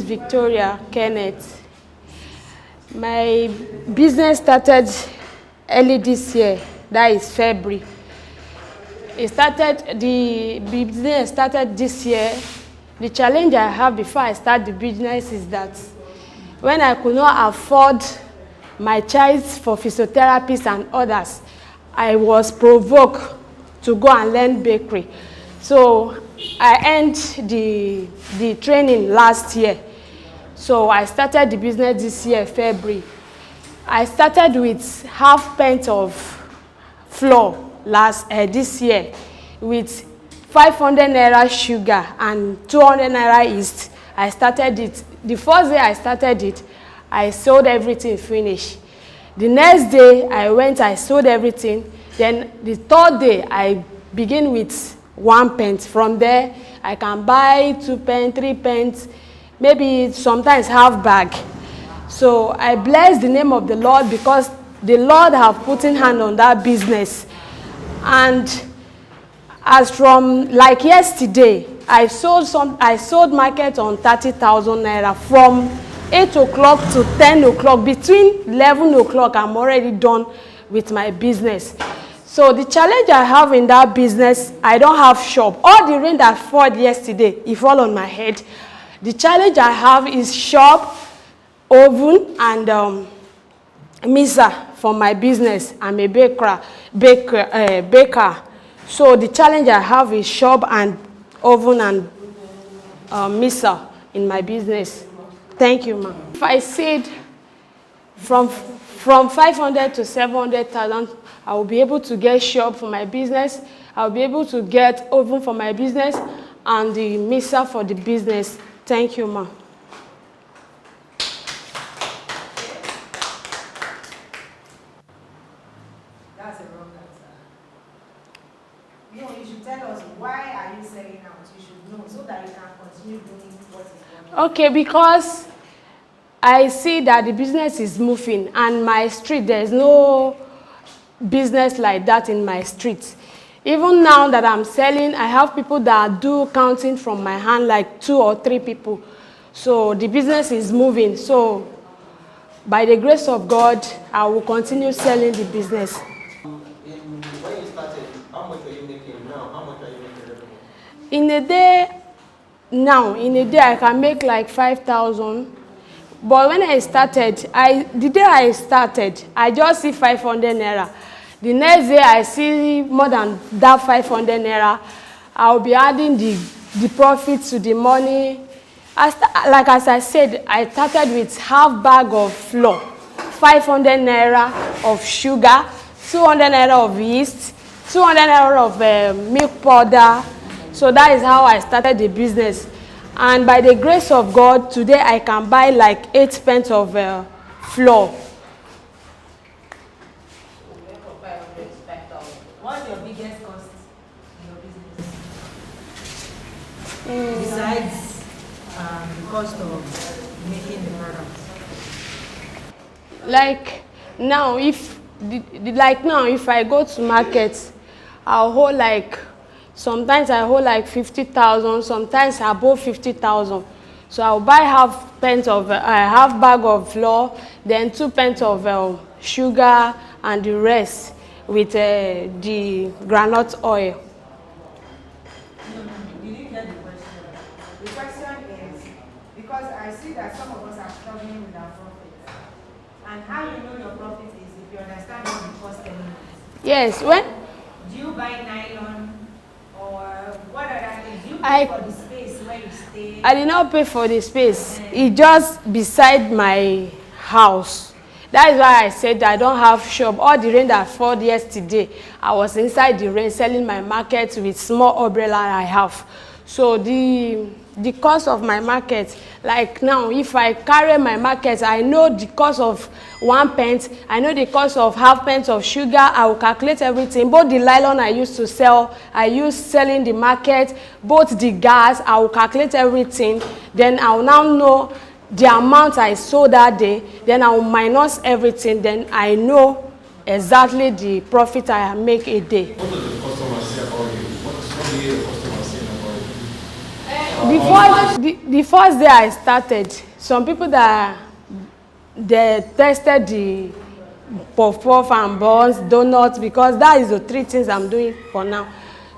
Victoria Kenneth. My business started early this year, that is February. The business started this year. The challenge I have before I start the business is that when I could not afford my child for physiotherapists and others, I was provoked to go and learn bakery. So I ended the training last year. So I started the business this year, February. I started with half pint of flour this year with 500 naira sugar and 200 naira yeast. I started it. The first day I started it, I sold everything finished. The next day I sold everything. Then the third day I begin with 1 pence. From there I can buy 2 pence, 3 pence, maybe sometimes half bag. So I bless the name of the Lord because the Lord have put in hand on that business. And as from like yesterday, I sold market on 30,000 naira from 8 o'clock to 10 o'clock. Between 11 o'clock, I'm already done with my business. So the challenge I have in that business, I don't have shop. All the rain that fell yesterday, it fall on my head. The challenge I have is shop, oven, and mixer for my business. I'm a baker. So the challenge I have is shop and oven and mixer in my business. Thank you, ma'am. If I said from 500 to 700,000, I will be able to get shop for my business. I will be able to get oven for my business and the mixer for the business. Thank you, ma'am. That's a wrong answer. No, you should tell us why are you selling out. You should know so that you can continue doing what is going on. Okay, because I see that the business is moving and my street, there's no business like that in my street. Even now that I'm selling, I have people that do counting from my hand, like 2 or 3 people. So the business is moving. So by the grace of God, I will continue selling the business. When you started, how much are you making now? How much are you making every month? In a day, I can make like 5,000. But when I started, the day I started, I just see 500 naira. The next day, I see more than that 500 naira. I'll be adding the profit to the money. As I said, I started with half bag of flour, 500 naira of sugar, 200 naira of yeast, 200 naira of milk powder. So that is how I started the business. And by the grace of God, today I can buy like 8 pence of flour. What's your biggest cost in your business? Besides the cost of making the product. Like now, if I go to market, I'll hold like, sometimes I hold like 50,000, sometimes above 50,000. So I'll buy half bag of flour, then 2 pence of sugar, and the rest with the groundnut oil. No, you didn't get the question. The question is, because I see that some of us are struggling with our profits. And how you know your profit is if you understand what the cost elements. Yes, Do you buy nylon? Or what other things? Do you pay for the space where you stay? I did not pay for the space. It's just beside my house. That is why I said I don't have shop. All the rain that fell yesterday, I was inside the rain selling my market with small umbrella I have. So the cost of my market, like now, if I carry my market, I know the cost of 1 pence, I know the cost of half pence of sugar, I will calculate everything. Both the nylon I used to sell, I use selling the market, both the gas, I will calculate everything. Then I will now know the amount I sold that day, then I will minus everything, then I know exactly the profit I make a day. What does the customer say about you? What do you hear the customer saying about you? The first day I started, some people that they tested the puff puff and buns, donuts, because that is the 3 things I'm doing for now.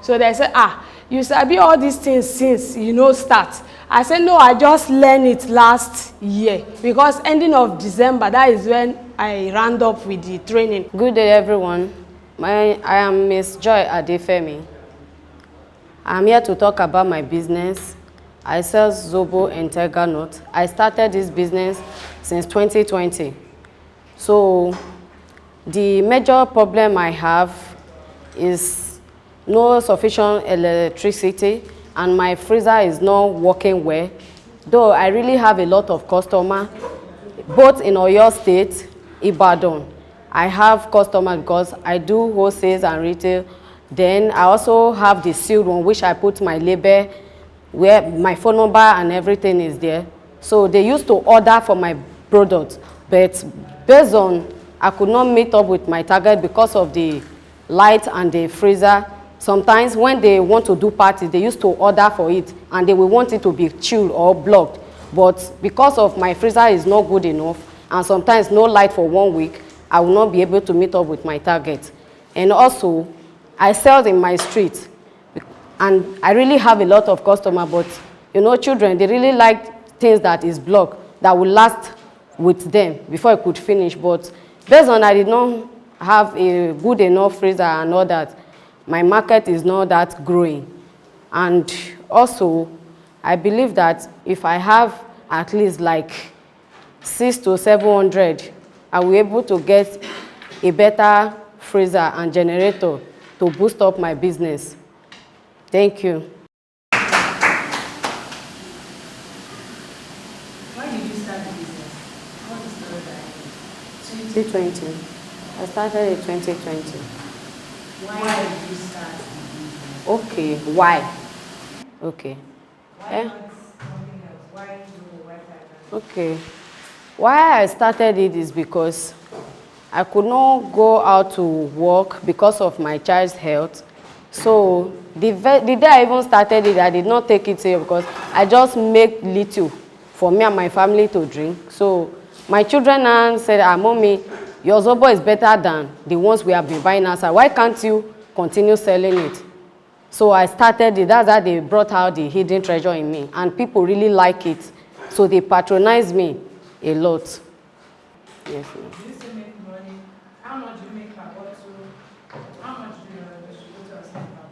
So they said, you sabi all these things since start. I said, no, I just learned it last year because ending of December, that is when I round up with the training. Good day, everyone. I am Miss Joy Adefemi. I'm here to talk about my business. I sell Zobo and Tiger Nut. I started this business since 2020. So the major problem I have is no sufficient electricity and my freezer is not working well. Though I really have a lot of customers, both in Oyo State, Ibadan. I have customers because I do wholesale and retail. Then I also have the sealed one, which I put my label, where my phone number and everything is there. So they used to order for my product, but based on I could not meet up with my target because of the light and the freezer. Sometimes when they want to do parties, they used to order for it and they will want it to be chilled or blocked. But because of my freezer is not good enough and sometimes no light for 1 week, I will not be able to meet up with my target. And also, I sell in my street and I really have a lot of customers, but children, they really like things that is blocked, that will last with them before I could finish. But based on I did not have a good enough freezer and all that, my market is not that growing. And also, I believe that if I have at least like 600 to 700, I will be able to get a better freezer and generator to boost up my business. Thank you. Why did you start the business? What is the 2020. I started in 2020. Why did you start the business? Okay, why? Okay. Why not something else? Why do why Tiger? Okay. Why I started it is because I could not go out to work because of my child's health. So the day I even started it, I did not take it serious because I just make little for me and my family to drink. So my children now said, Mommy, your Zobo is better than the ones we have been buying outside. Why can't you continue selling it? So I started it. That's how they brought out the hidden treasure in me. And people really like it. So they patronize me a lot. Yes, ma'am. Do you still make money? How much do you make per bottle? How much do your distributors make per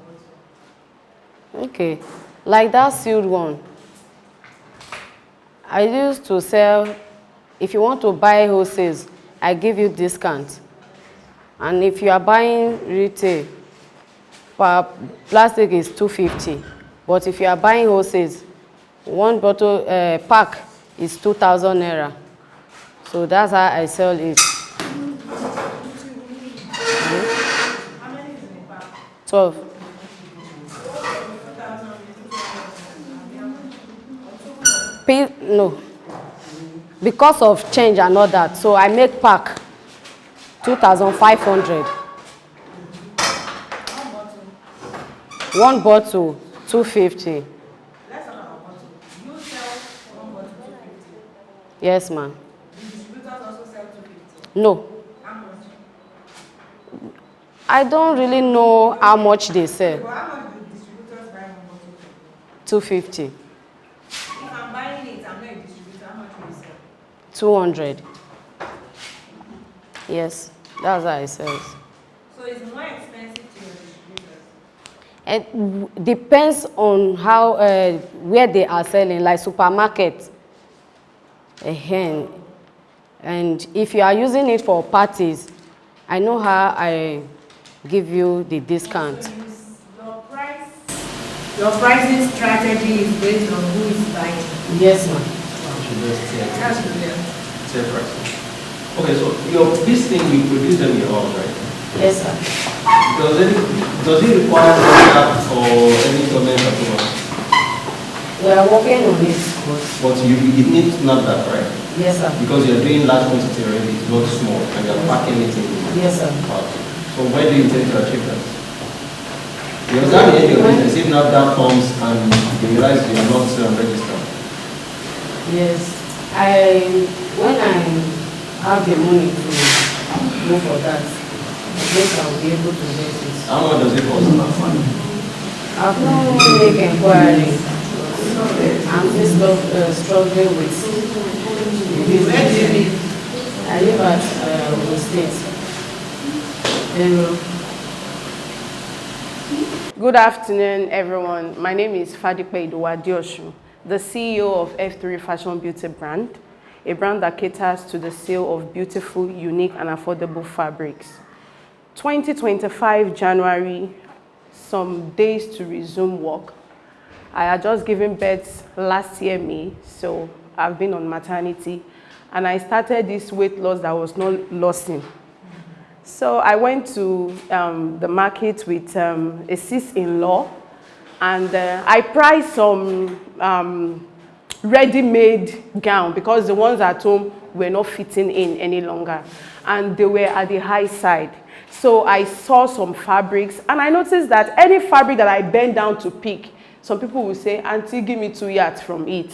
bottle? Okay. Like that sealed one. I used to sell, if you want to buy wholesales, I give you discount. And if you are buying retail, per plastic is 250. But if you are buying wholesales, one bottle pack is 2,000 naira. So that's how I sell it. How many is in a pack? 12. No. Because of change and all that, so I make pack 2,500. One bottle 250. Let's talk about bottle. You sell one bottle 250. Yes, ma'am. The distributors also sell 250. No, How much? I don't really know how much they sell. Well, how much do distributors buy one bottle for? 250, If I'm buying it, I'm not a distributor, how much will you sell? 200. Yes, that's how I sell it. So it's more expensive to your distributors. It depends on how where they are selling, like supermarket. And if you are using it for parties, I know how I give you the discount. So your pricing strategy is based on who is buying. Yes, ma'am. That's brilliant. Same price. Okay, so this thing you produce them in your house, right? Yes, sir. Does it require contract or any government approval? We are working on this. But you need to know that, right? Yes, sir. Because you're doing large quantity already, it's not small, and you're packing it in. Yes, sir. So where do you intend to achieve that? You understand the end of business if not that comes and you realize you are not registered? Yes. When I have the money to go for that, I guess I'll be able to get it. How much does it cost? I've not make inquiry. I'm just struggling with business. I live at the States. Good afternoon, everyone. My name is Fadipe Idowu-Adeosun, the CEO of F3 Fashion Beauty brand, a brand that caters to the sale of beautiful, unique, and affordable fabrics. 2025 January, some days to resume work. I had just given birth last year, May, so I've been on maternity, and I started this weight loss that was not losing. So I went to the market with a sis-in-law, and I priced some ready-made gown because the ones at home were not fitting in any longer, and they were at the high side. So I saw some fabrics, and I noticed that any fabric that I bend down to pick, some people will say, "Auntie, give me 2 yards from it."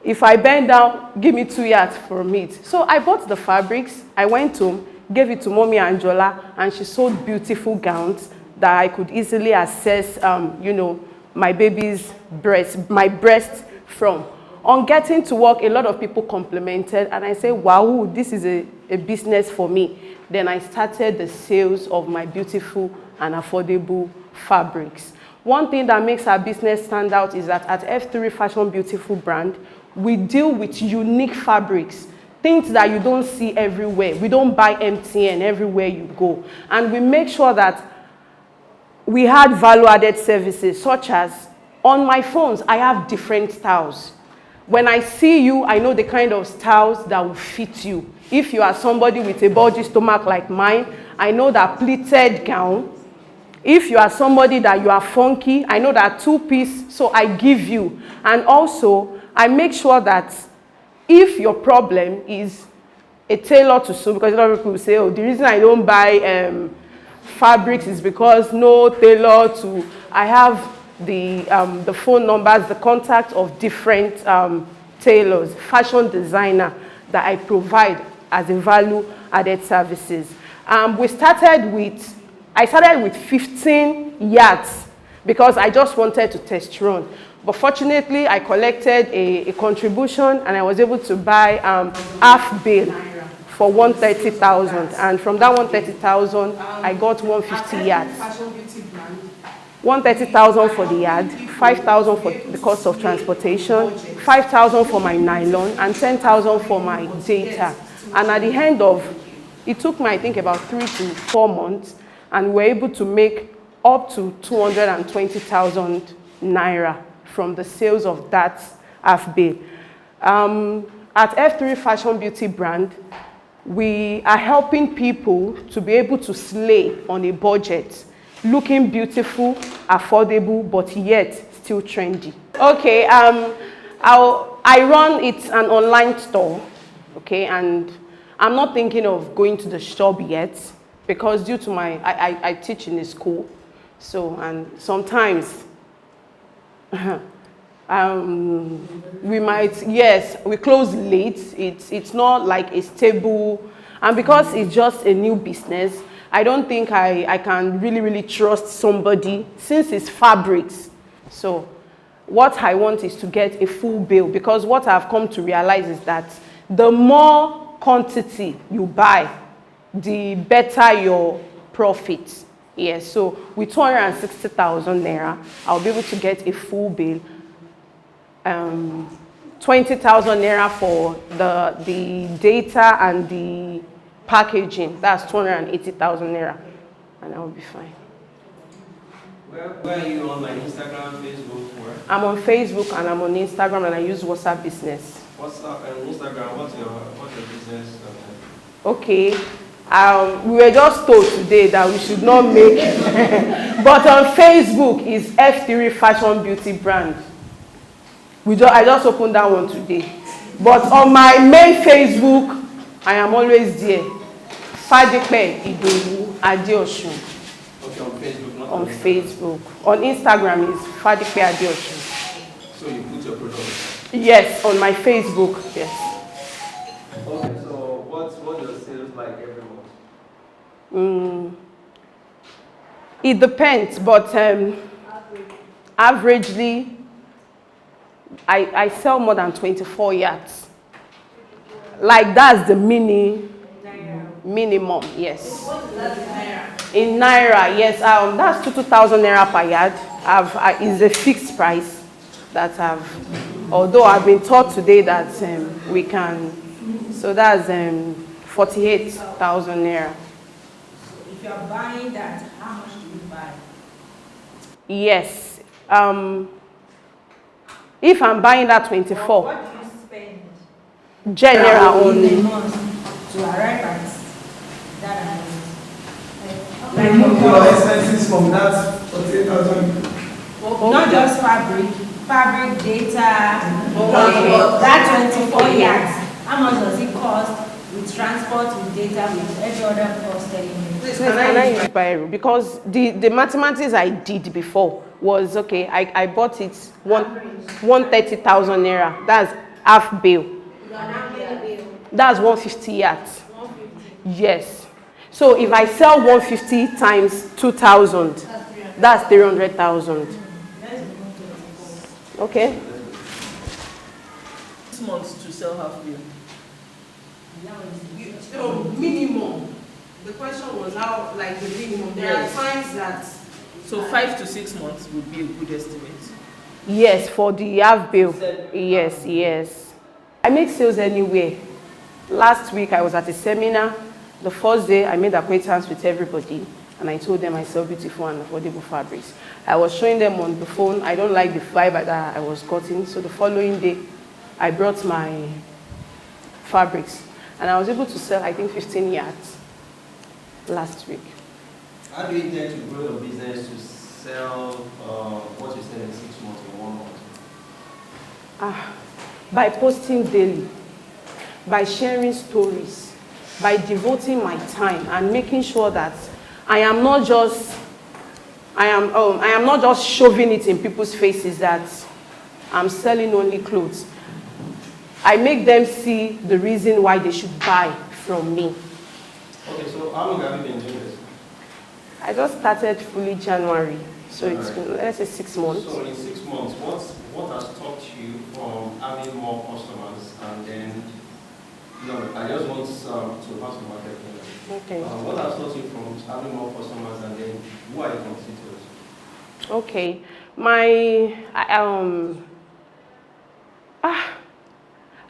If I bend down, give me 2 yards from it. So I bought the fabrics, I went home, gave it to Mommy Angela, and she sewed beautiful gowns that I could easily access, you know, my baby's breast from. On getting to work, a lot of people complimented, and I said, wow, this is a business for me. Then I started the sales of my beautiful and affordable fabrics. One thing that makes our business stand out is that at F3 Fashion Beautiful brand, we deal with unique fabrics, things that you don't see everywhere. We don't buy MTN everywhere you go. And we make sure that we had value-added services, such as on my phones, I have different styles. When I see you, I know the kind of styles that will fit you. If you are somebody with a bulgy stomach like mine, I know that pleated gown. If you are somebody that you are funky, I know that two-piece, so I give you. And also, I make sure that if your problem is a tailor to sew, because a lot of people say, oh, the reason I don't buy fabrics is because no tailor to, I have the phone numbers, the contact of different tailors, fashion designer that I provide as a value-added services. I started with 15 yards because I just wanted to test run. But fortunately, I collected a contribution, and I was able to buy half bale for 130,000. And from that 130,000, I got 150 yards. 130,000 for the yard, 5,000 for the cost of transportation, 5,000 for my nylon, and 10,000 for my data. And at the end of, it took me, I think, about 3 to 4 months, and we were able to make up to 220,000 naira from the sales of that half bale. At F3 Fashion Beauty brand, we are helping people to be able to slay on a budget, looking beautiful, affordable, but yet still trendy. Okay, I run it's an online store, okay, and I'm not thinking of going to the shop yet because due to I teach in a school, so, and sometimes we might, yes, we close late. It's not like a stable, and because it's just a new business, I don't think I can really trust somebody since it's fabrics. So what I want is to get a full bill, because what I've come to realize is that the more quantity you buy, the better your profit. Yes, so with 260,000 naira, I'll be able to get a full bill. 20,000 naira for the data and the packaging. That's 280,000 naira, and I will be fine. Where are you on, like Instagram, Facebook, where? I'm on Facebook and I'm on Instagram, and I use WhatsApp Business. WhatsApp and Instagram, what's your business? Okay. We were just told today that we should not make, but on Facebook is F3 Fashion Beauty brand. I just opened that one today. But on my main Facebook, I am always there. Fadipe Idowu-Adeosun. Okay, on Facebook, not on Facebook. On Instagram is Fadipe Adeosun. So you put your product? Yes, on my Facebook, yes. Okay, so what's your sales like every month? It depends, but averagely, I sell more than 24 yachts. Like that's the minimum, yes. In Naira, yes, that's 2,000 Naira per yard. It's a fixed price that although I've been taught today that we can, so that's 48,000 Naira. If you are buying that, how much do you buy? Yes. If I'm buying that 24. What do you spend? General in only. a month to arrive at that amount? Like your expenses from that 48,000. not just fabric data, that 24 yards. How much does it cost with transport, with data, with every other cost element? Please, can I use Biro? Because the mathematics I did before was, okay, I bought it 130,000 Naira. That's half bill. That's 150 yards. Yes. So if I sell 150 times 2,000, that's 300,000. Okay. 6 months to sell half bill. Minimum. The question was how, like the minimum. There are times that. So 5 to 6 months would be a good estimate. Yes, for the half bill. Yes, yes. I make sales anywhere. Last week I was at a seminar. The first day I made acquaintance with everybody and I told them I sell beautiful and affordable fabrics. I was showing them on the phone. I don't like the vibe that I was cutting. So the following day I brought my fabrics and I was able to sell, I think, 15 yards last week. How do you intend to grow your business to sell what you sell in 6 months in 1 month? By posting daily, by sharing stories, by devoting my time and making sure that I am not just shoving it in people's faces that I'm selling only clothes. I make them see the reason why they should buy from me. Okay, so how long have you been doing this? I just started fully January, so it's been, let's say, 6 months. So in 6 months, what has stopped you from having more customers and then, I just want to pass the market. Okay. What has stopped you from having more customers and then who are your competitors? Okay,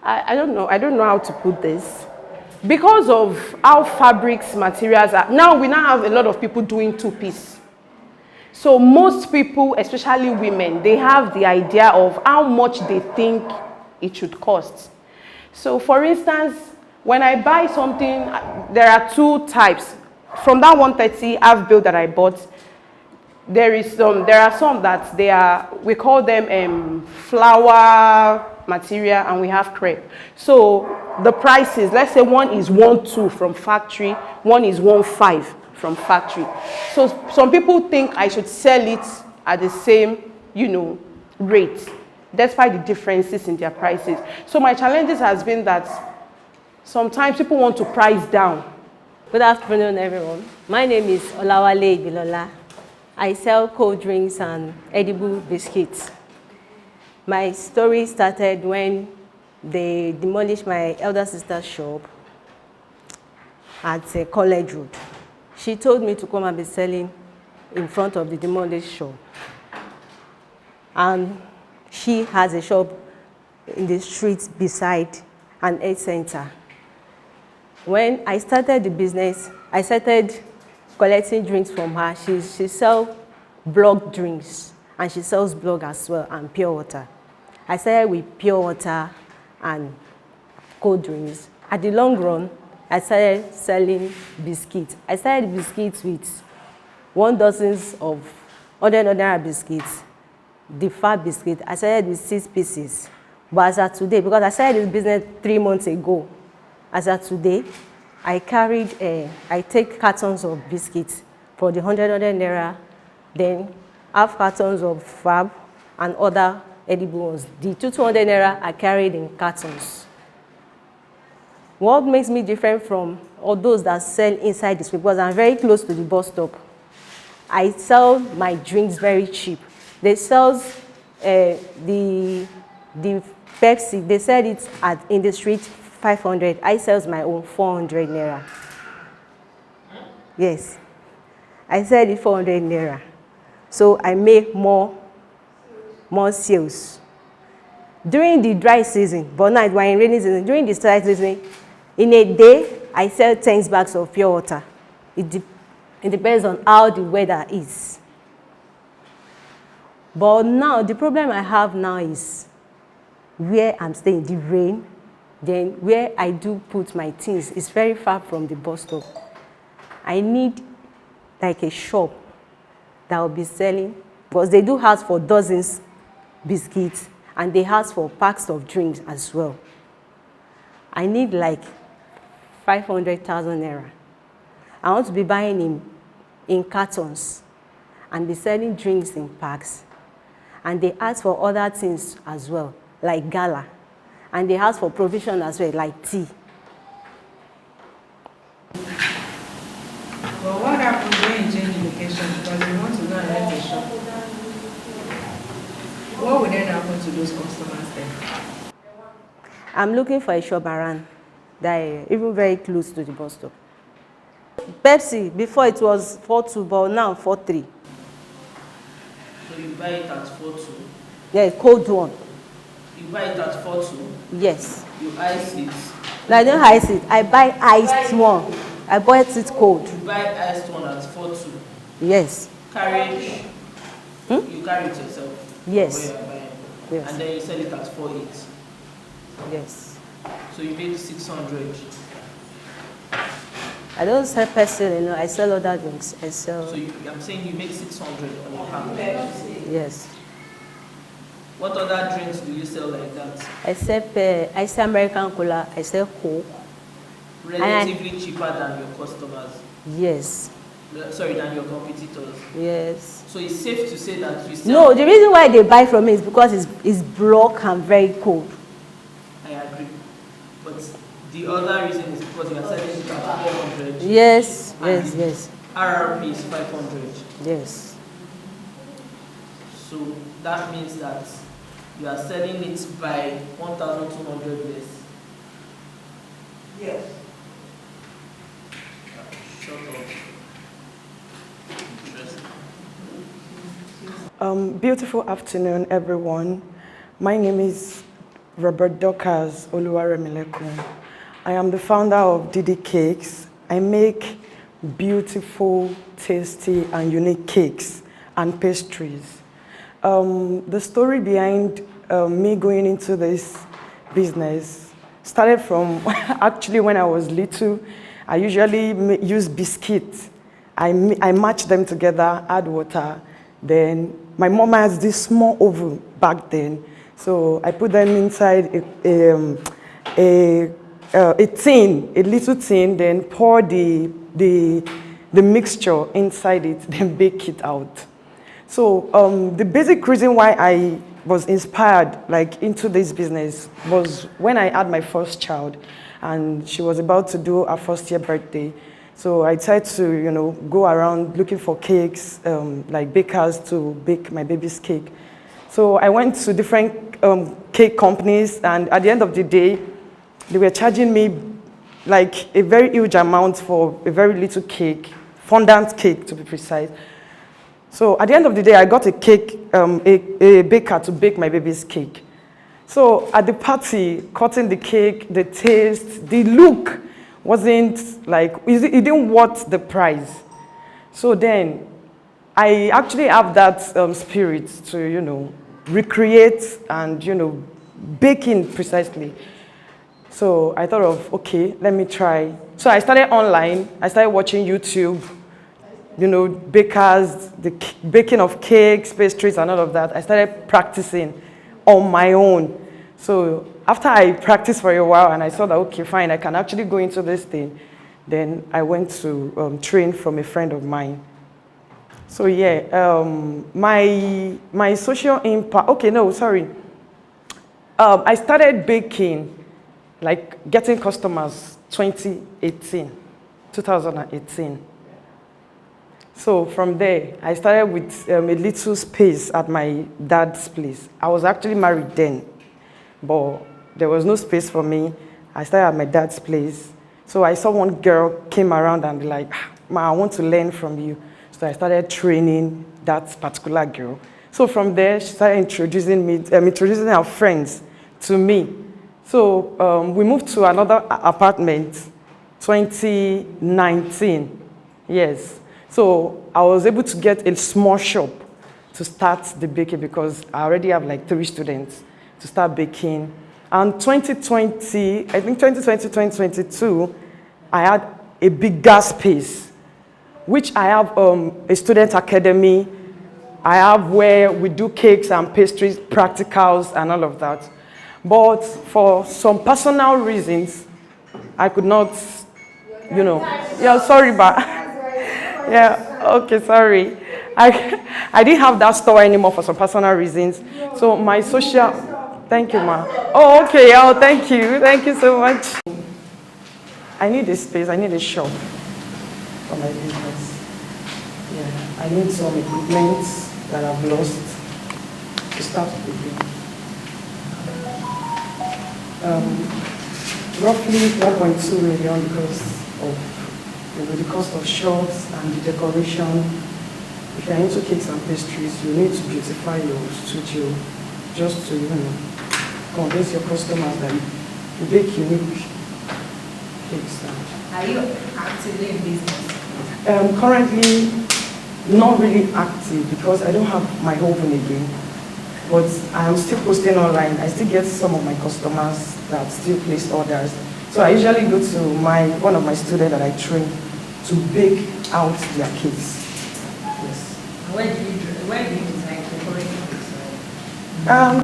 I don't know how to put this. Because of how fabrics materials are, we now have a lot of people doing two-piece. So most people, especially women, they have the idea of how much they think it should cost. So for instance, when I buy something, there are two types. From that 130 half bill that I bought, there are some that we call them flower material and we have crepe. So the prices, let's say one is 1.2 from factory, one is 1.5 from factory. So some people think I should sell it at the same, rate, despite the differences in their prices. So my challenges has been that sometimes people want to price down. Good afternoon, everyone. My name is Olawale Ibilola. I sell cold drinks and edible biscuits. My story started when they demolished my elder sister's shop at College Road. She told me to come and be selling in front of the demolished shop. And she has a shop in the street beside an health center. When I started the business, I started collecting drinks from her. She sells block drinks, and she sells block as well, and pure water. I started with pure water and cold drinks. At the long run, I started selling biscuits. I started biscuits with 1 dozen of 100 Naira biscuits, the fat biscuit. I started with 6 pieces. But as of today, because I started this business 3 months ago, as of today, I take cartons of biscuits for the 100 Naira then half cartons of fab and other edible ones. The 200 naira are carried in cartons. What makes me different from all those that sell inside the street, because I'm very close to the bus stop. I sell my drinks very cheap. They sell the Pepsi, they sell it in the street 500. I sell my own 400 naira. Yes, I sell it 400 naira. So I make more sales. During the dry season, but not when in rainy season, during the dry season, in a day, I sell 10 bags of pure water. It depends on how the weather is. But now, the problem I have now is where I'm staying, the rain, then where I do put my things is very far from the bus stop. I need like a shop that will be selling, because they do ask for dozens biscuits and they ask for packs of drinks as well. I need like 500,000 naira. I want to be buying in cartons and be selling drinks in packs. And they ask for other things as well, like gala. And they ask for provision as well, like tea. But what happens when you change location because you want to go and rent a shop? What would then happen to those customers then? I'm looking for a shop around that is even very close to the bus stop. Pepsi, before it was 4.2, but now 4.3. So you buy it at 4.2? Yeah, cold one. You buy it at 4.2? Yes. You ice it? No, I don't ice it. I buy iced one. I bought it cold. You buy iced one at 4.2? Yes. Carry you carry it yourself? Yes. Where you are buying? Yes. And then you sell it at 4.8? Yes. So you made 600. I don't sell Pepsi, you know, I sell other drinks. I sell. So I'm saying you make 600 on your hand. Yes. What other drinks do you sell like that? I sell American Cola, I sell Coke. Relatively cheaper than your customers? Yes. Sorry, than your competitors? Yes. So it's safe to say that you sell... No, the reason why they buy from me is because it's block and very cold. I agree. But the other reason is because you are selling it at 400. Yes, yes, yes. RRP is 500. Yes. So that means that you are selling it by 1,200 less. Yes. Short of. Interesting. Beautiful afternoon, everyone. My name is Robert Dokas Oluwaremilekun. I am the founder of Didi Cakes. I make beautiful, tasty, and unique cakes and pastries. The story behind me going into this business started from actually when I was little. I usually use biscuits. I match them together, add water. Then my mom has this small oven back then. So I put them inside a tin, a little tin, then pour the mixture inside it, then bake it out. So the basic reason why I was inspired into this business was when I had my first child and she was about to do her first year birthday. So I tried to, go around looking for cakes, like bakers to bake my baby's cake. So I went to different cake companies, and at the end of the day, they were charging me like a very huge amount for a very little cake, fondant cake to be precise. So at the end of the day, I got a cake, a baker to bake my baby's cake. So at the party, cutting the cake, the taste, the look wasn't like, it didn't worth the price. So then I actually have that spirit to, recreate and, baking precisely. So I thought of, okay, let me try. So I started online. I started watching YouTube, bakers, the baking of cakes, pastries, and all of that. I started practicing on my own. So after I practiced for a while and I saw that, okay, fine, I can actually go into this thing, then I went to train from a friend of mine. So yeah, my social impact, okay, no, sorry. I started baking, like getting customers 2018. So from there, I started with a little space at my dad's place. I was actually married then, but there was no space for me. I started at my dad's place. So I saw one girl came around and be like, Ma, I want to learn from you. So I started training that particular girl. So from there, she started introducing her friends to me. So we moved to another apartment, 2019, yes. So I was able to get a small shop to start the baking because I already have like 3 students to start baking. And 2020, I think 2020, 2022, I had a bigger space, which I have a student academy. I have where we do cakes and pastries, practicals and all of that. But for some personal reasons, I could not, you know, yeah, sorry, but, yeah, okay, sorry. I didn't have that store anymore for some personal reasons. So my social, thank you, ma. Oh, okay, oh, thank you so much. I need a space, I need a shop for my business. Yeah, I need some equipment that I've lost to start with. Roughly 1.2 million because of the cost of shops and the decoration. If you're into cakes and pastries, you need to beautify your studio just to, convince your customers that you bake unique cakes. Are you actively in business? Currently, not really active because I don't have my oven again. But I am still posting online. I still get some of my customers that still place orders. So I usually go to one of my students that I train to bake out their cakes. Yes. Where do you design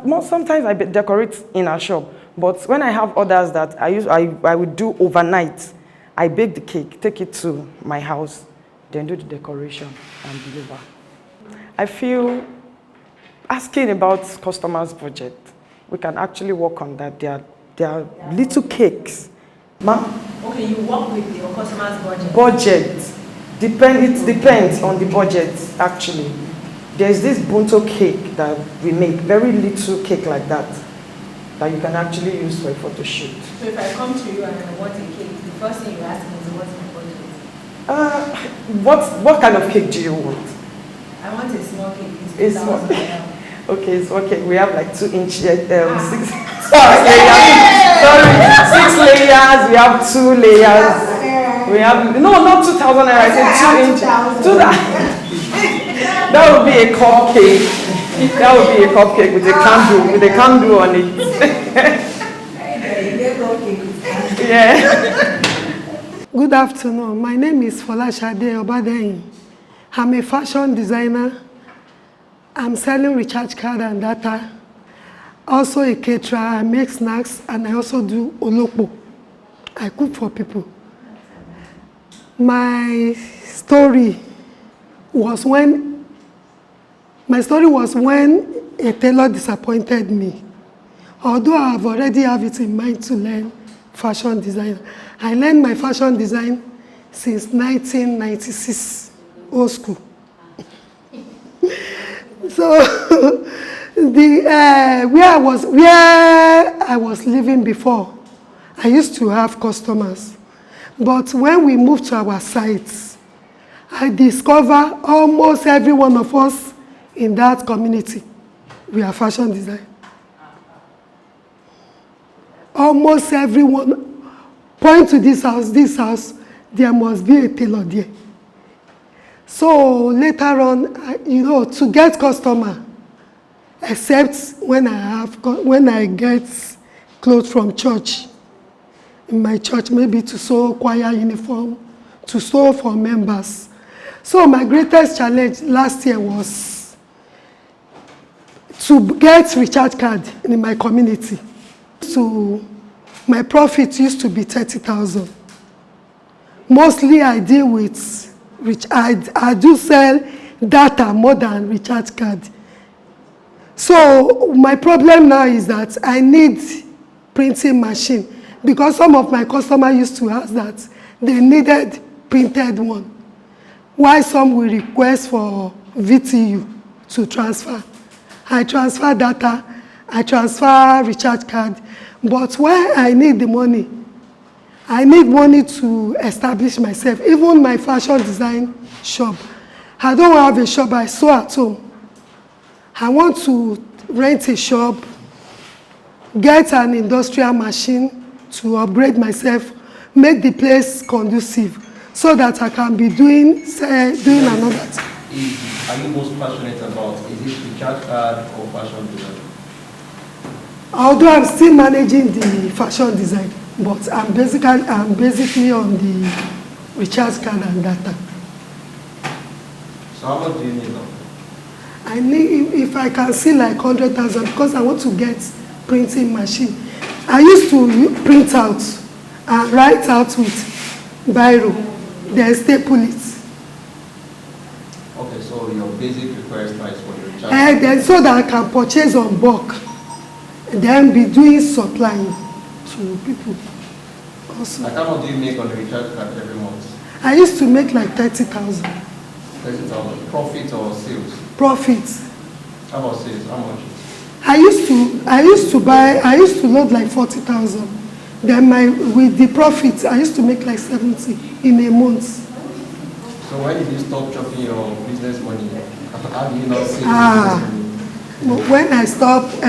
decorations? Sometimes I decorate in a shop, but when I have orders that I would do overnight, I bake the cake, take it to my house, then do the decoration and deliver. I feel asking about customers' budget, we can actually work on that. They are little cakes. Ma? Okay, you work with your customers' budget. It depends on the budget, actually. There's this bunto cake that we make, very little cake like that you can actually use for a photo shoot. So if I come to you and I want a cake, the first thing you ask me is what's my budget? What kind of cake do you want? I want a small cake. It's small. Okay, it's okay. We have like 2 inch, 6 layers. Sorry, 6 layers. We have 2 layers. We have not 2,000 naira. I said 2 inch. That would be a cupcake. That would be a cupcake with a candle on it. Yeah. Good afternoon. My name is Folashade Obadeyin. I'm a fashion designer. I'm selling recharge card and data. Also a caterer. I make snacks and I also do olokpo. I cook for people. My story was when a tailor disappointed me. Although I have already have it in mind to learn fashion design. I learned my fashion design since 1996, old school. So where I was living before, I used to have customers. But when we moved to our sites, I discovered almost every one of us in that community, we are fashion design. Almost everyone point to this house, there must be a tailor there. So later on, to get customer, except when I get clothes from church, in my church, maybe to sew choir uniform, to sew for members. So my greatest challenge last year was to get recharge card in my community. So my profit used to be 30,000. Mostly I deal with I do sell data more than recharge card. So my problem now is that I need printing machine because some of my customers used to ask that they needed printed one. Why some will request for VTU to transfer. I transfer data, I transfer recharge card, but when I need the money, I need money to establish myself. Even my fashion design shop, I don't have a shop, I sew at home. I want to rent a shop, get an industrial machine to upgrade myself, make the place conducive so that I can be doing another thing. Are you most passionate about, is it recharge card or fashion design? Although I'm still managing the fashion design, but I'm basically on the recharge card and data. So how much do you need now? I need, if I can see like 100,000, because I want to get printing machine. I used to print out and write out with biro, then staple it. Okay, so your basic request now is for the recharge. And then so that I can purchase on bulk, and then be doing supplying to people also. Like how much do you make on the recharge card every month? I used to make like 30,000. 30,000. Profit or sales? Profit. How about sales? How much? I used to load like 40,000. Then with the profit, I used to make like 70 in a month. So when did you stop chopping your business money? How do you not save business money? When I stopped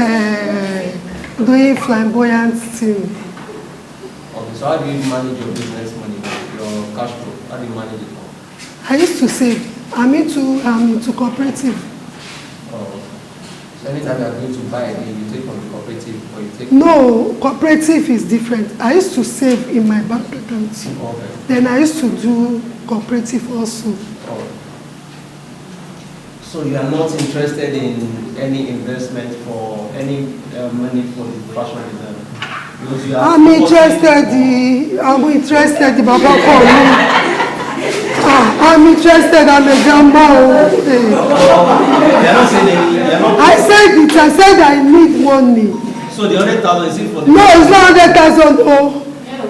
doing flamboyant thing. Okay, so how do you manage your business money, your cash flow? How do you manage it? I used to save. I'm into cooperative. Oh. So anytime you are going to buy again, you take from the cooperative or you take... No, cooperative is different. I used to save in my bank account. Okay. Then I used to do cooperative also. Oh. So you are not interested in any investment for any money for the fashion design? Because you are I'm interested, Baba call me. I'm interested, I'm a grandma. I said I need money. So the 100,000 is it for the... No, it's not 100,000. Oh,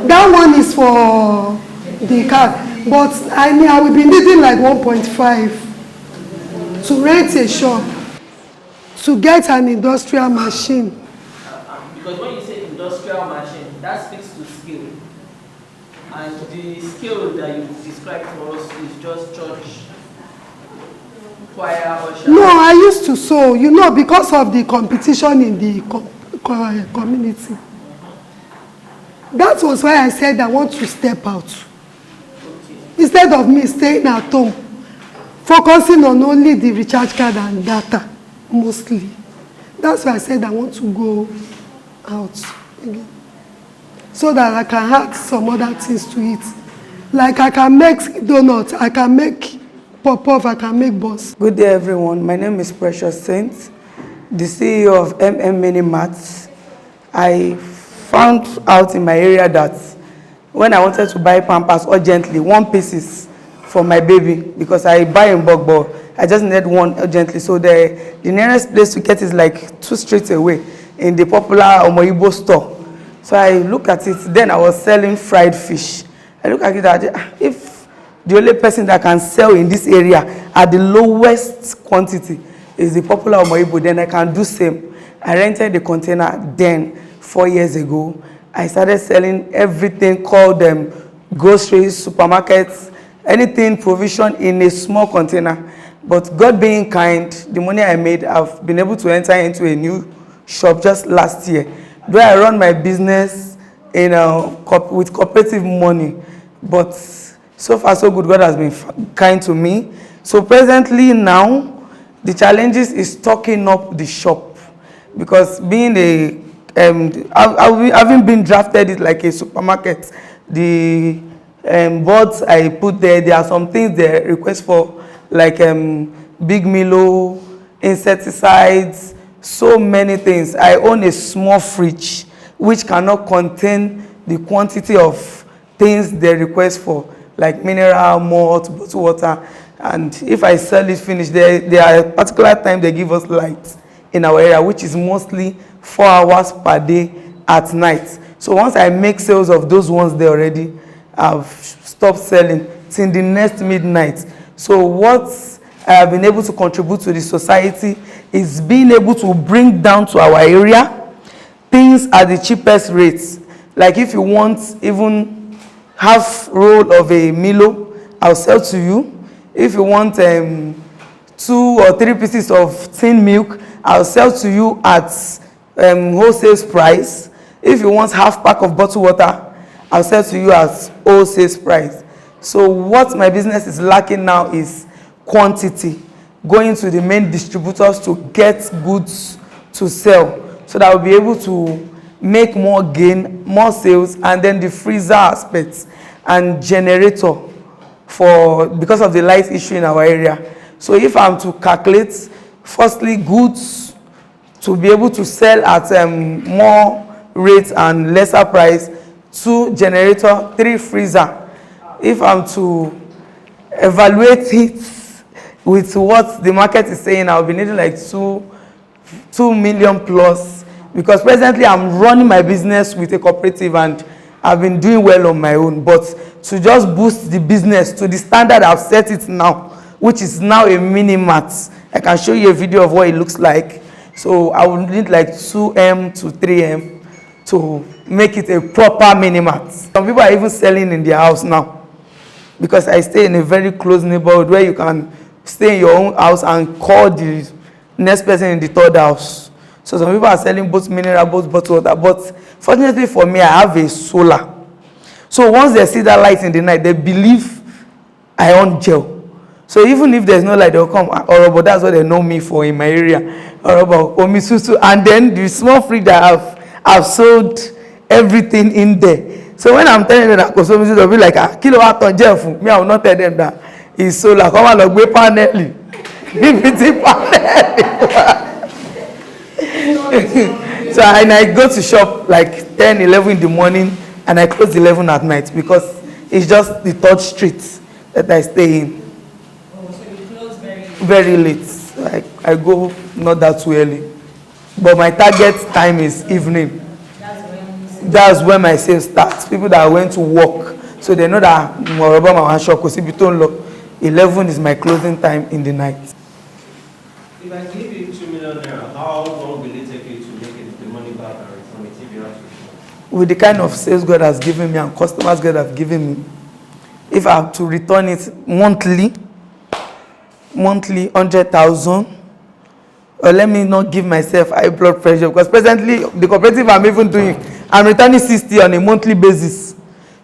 that one is for the car. But I will be needing like 1.5 to rent a shop, to get an industrial machine. Because when you say industrial machine, that speaks to skill. And the skill that you described to us is just church, choir, usher. No, I used to sew, because of the competition in the community. That was why I said I want to step out. Okay. Instead of me staying at home, focusing on only the recharge card and data, mostly. That's why I said I want to go out again, so that I can add some other things to it. Like I can make donuts, I can make pop-off, I can make buns. Good day, everyone. My name is Precious Saint, the CEO of Mini Mats. I found out in my area that when I wanted to buy Pampers urgently, 1 pieces for my baby, because I buy in bulk, but I just needed one urgently. So the nearest place to get is like 2 streets away in the popular Omoibo store. So I look at it, then I was selling fried fish. I look at it that if the only person that can sell in this area at the lowest quantity is the popular Omoibo, then I can do same. I rented the container then 4 years ago. I started selling everything called groceries, supermarkets, anything provision in a small container. But God being kind, the money I made, I've been able to enter into a new shop just last year, where I run my business in with cooperative money. But so far so good, God has been kind to me. So presently now, the challenges is stocking up the shop, because being having been drafted it like a supermarket, the boards I put there are some things they request for, like big Milo, insecticides, so many things. I own a small fridge which cannot contain the quantity of things they request for. like mineral, malt, bottled water. And if I sell it finished, there are a particular time they give us light in our area, which is mostly 4 hours per day at night. So once I make sales of those ones there already, I've stopped selling till the next midnight. So what I have been able to contribute to the society is being able to bring down to our area things at the cheapest rates. Like if you want even half roll of a Milo, I'll sell to you. If you want 2 or 3 pieces of tin milk, I'll sell to you at wholesale price. If you want half pack of bottled water, I'll sell to you at wholesale price. So what my business is lacking now is quantity, going to the main distributors to get goods to sell, so that I'll be able to make more gain, more sales, and then the freezer aspects and generator because of the light issue in our area. So if I'm to calculate, firstly, goods to be able to sell at more rates and lesser price, 2 generator, 3 freezer. If I'm to evaluate it with what the market is saying, I'll be needing like 2 million plus, because presently I'm running my business with a cooperative and I've been doing well on my own. But to just boost the business to the standard I've set it now, which is now a mini mart, I can show you a video of what it looks like. So I would need like 2M to 3M to make it a proper mini mart. Some people are even selling in their house now, because I stay in a very close neighborhood where you can stay in your own house and call the next person in the third house. So some people are selling both mineral, both bottled water. But fortunately for me, I have a solar. So once they see that light in the night, they believe I own gel. So even if there's no light, they'll come. But that's what they know me for in my area. Omisusu. And then the small fridge I've sold everything in there. So when I'm telling them that Omisusu, they'll be like, kilowatt on gel. Me, I will not tell them that it's solar. Come on, look, we panel. So and I go to shop like 10, 11 in the morning, and I close 11 at night, because it's just the third street that I stay in. Oh, so you close very late. Like I go not that too early, but my target time is evening. That's when my sales starts. People that went to work, so they know that my shop 11 is my closing time in the night. If I give you 2 million naira, how long will it take you to make the money back and return it if you have to? With the kind of sales God has given me and customers God have given me, if I have to return it monthly 100,000, or let me not give myself high blood pressure, because presently the cooperative I'm even doing, I'm returning 60 on a monthly basis.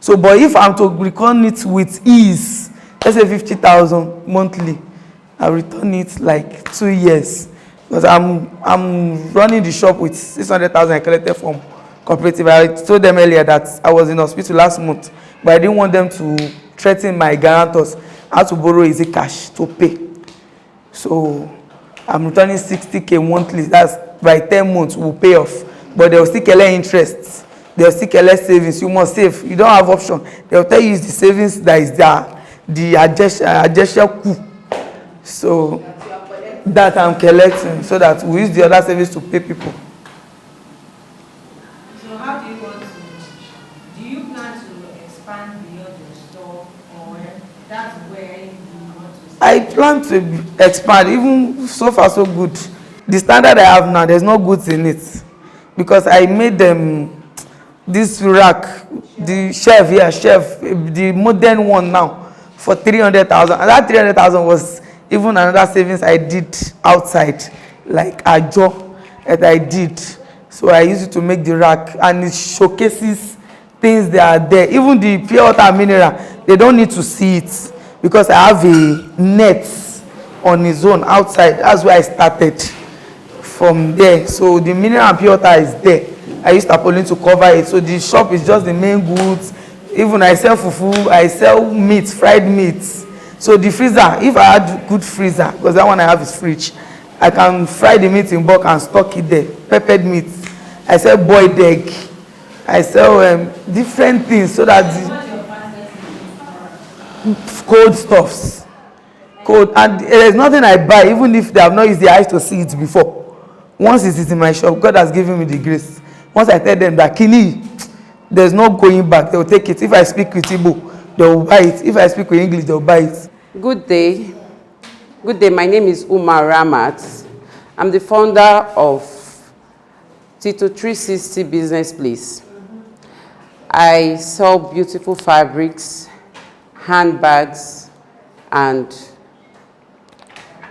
So, but if I'm to return it with ease, let's say 50,000 monthly, I return it like 2 years, because I'm running the shop with 600,000 I collected from cooperative. I told them earlier that I was in hospital last month, but I didn't want them to threaten my guarantors. I had to borrow easy cash to pay. So I'm returning 60K monthly. That's by 10 months we'll pay off, but they'll still collect interest. They'll still collect savings. You must save. You don't have option. They'll tell you it's the savings that is there, the adjustment coup. So that I'm collecting, so that we use the other service to pay people. So how do you want to, do you plan to expand beyond your store, or that's where you want to I plan to expand. Even so far so good. The standard I have now, there's no goods in it, because I made them this rack, the shelf here, the modern one now, for 300,000, and that 300,000 was even another savings I did outside, like a job that I did. So I used it to make the rack, and it showcases things that are there. Even the pure water mineral, they don't need to see it, because I have a net on its own outside. That's where I started from there. So the mineral and pure water is there. I used tarpaulin to cover it. So the shop is just the main goods. Even I sell fufu, I sell meat, fried meats. So the freezer, if I had good freezer, because that one I have is fridge, I can fry the meat in bulk and stock it there. Peppered meat. I sell boiled egg. I sell different things, so that cold stuffs. Cold, and there's nothing I buy, even if they have not used their eyes to see it before. Once it is in my shop, God has given me the grace. Once I tell them that Kini, there's no going back, they'll take it. If I speak with Igbo, they'll buy it. If I speak with English, they'll buy it. Good day. Good day. My name is Umar Ramat. I'm the founder of Tito 360 Business Place. I sell beautiful fabrics, handbags, and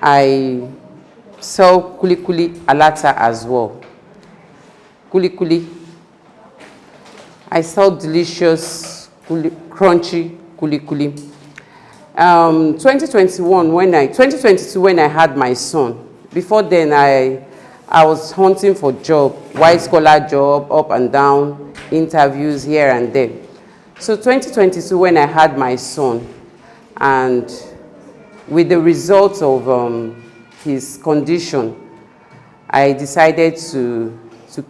I sell kuli alata as well. Kuli. I sell delicious, crunchy kuli. 2022 when I had my son. Before then, I was hunting for job, white collar job, up and down, interviews here and there. So 2022 when I had my son, and with the results of his condition, I decided to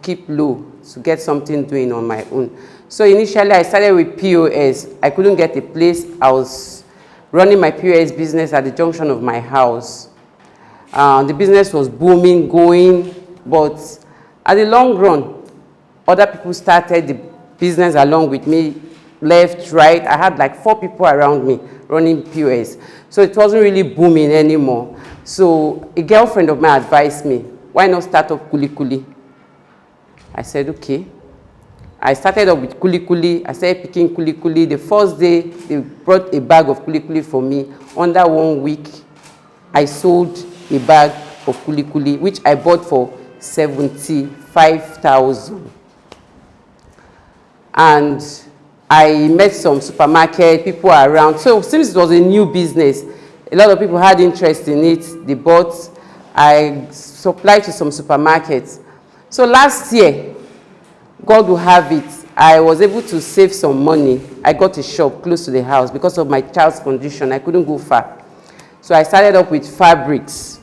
keep low, to get something doing on my own. So initially I started with POS. I couldn't get a place. I was running my POS business at the junction of my house. The business was booming, going, but at the long run, other people started the business along with me, left, right. I had like 4 people around me running POS. So it wasn't really booming anymore. So a girlfriend of mine advised me, why not start up kuli? I said, okay. I started up with kuli. I started picking kuli. The first day, they brought a bag of kuli for me. Under 1 week, I sold a bag of kuli, which I bought for 75,000. And I met some supermarket people around. So since it was a new business, a lot of people had interest in it. They bought. I supplied to some supermarkets. So last year, God will have it, I was able to save some money. I got a shop close to the house because of my child's condition. I couldn't go far. So I started up with fabrics.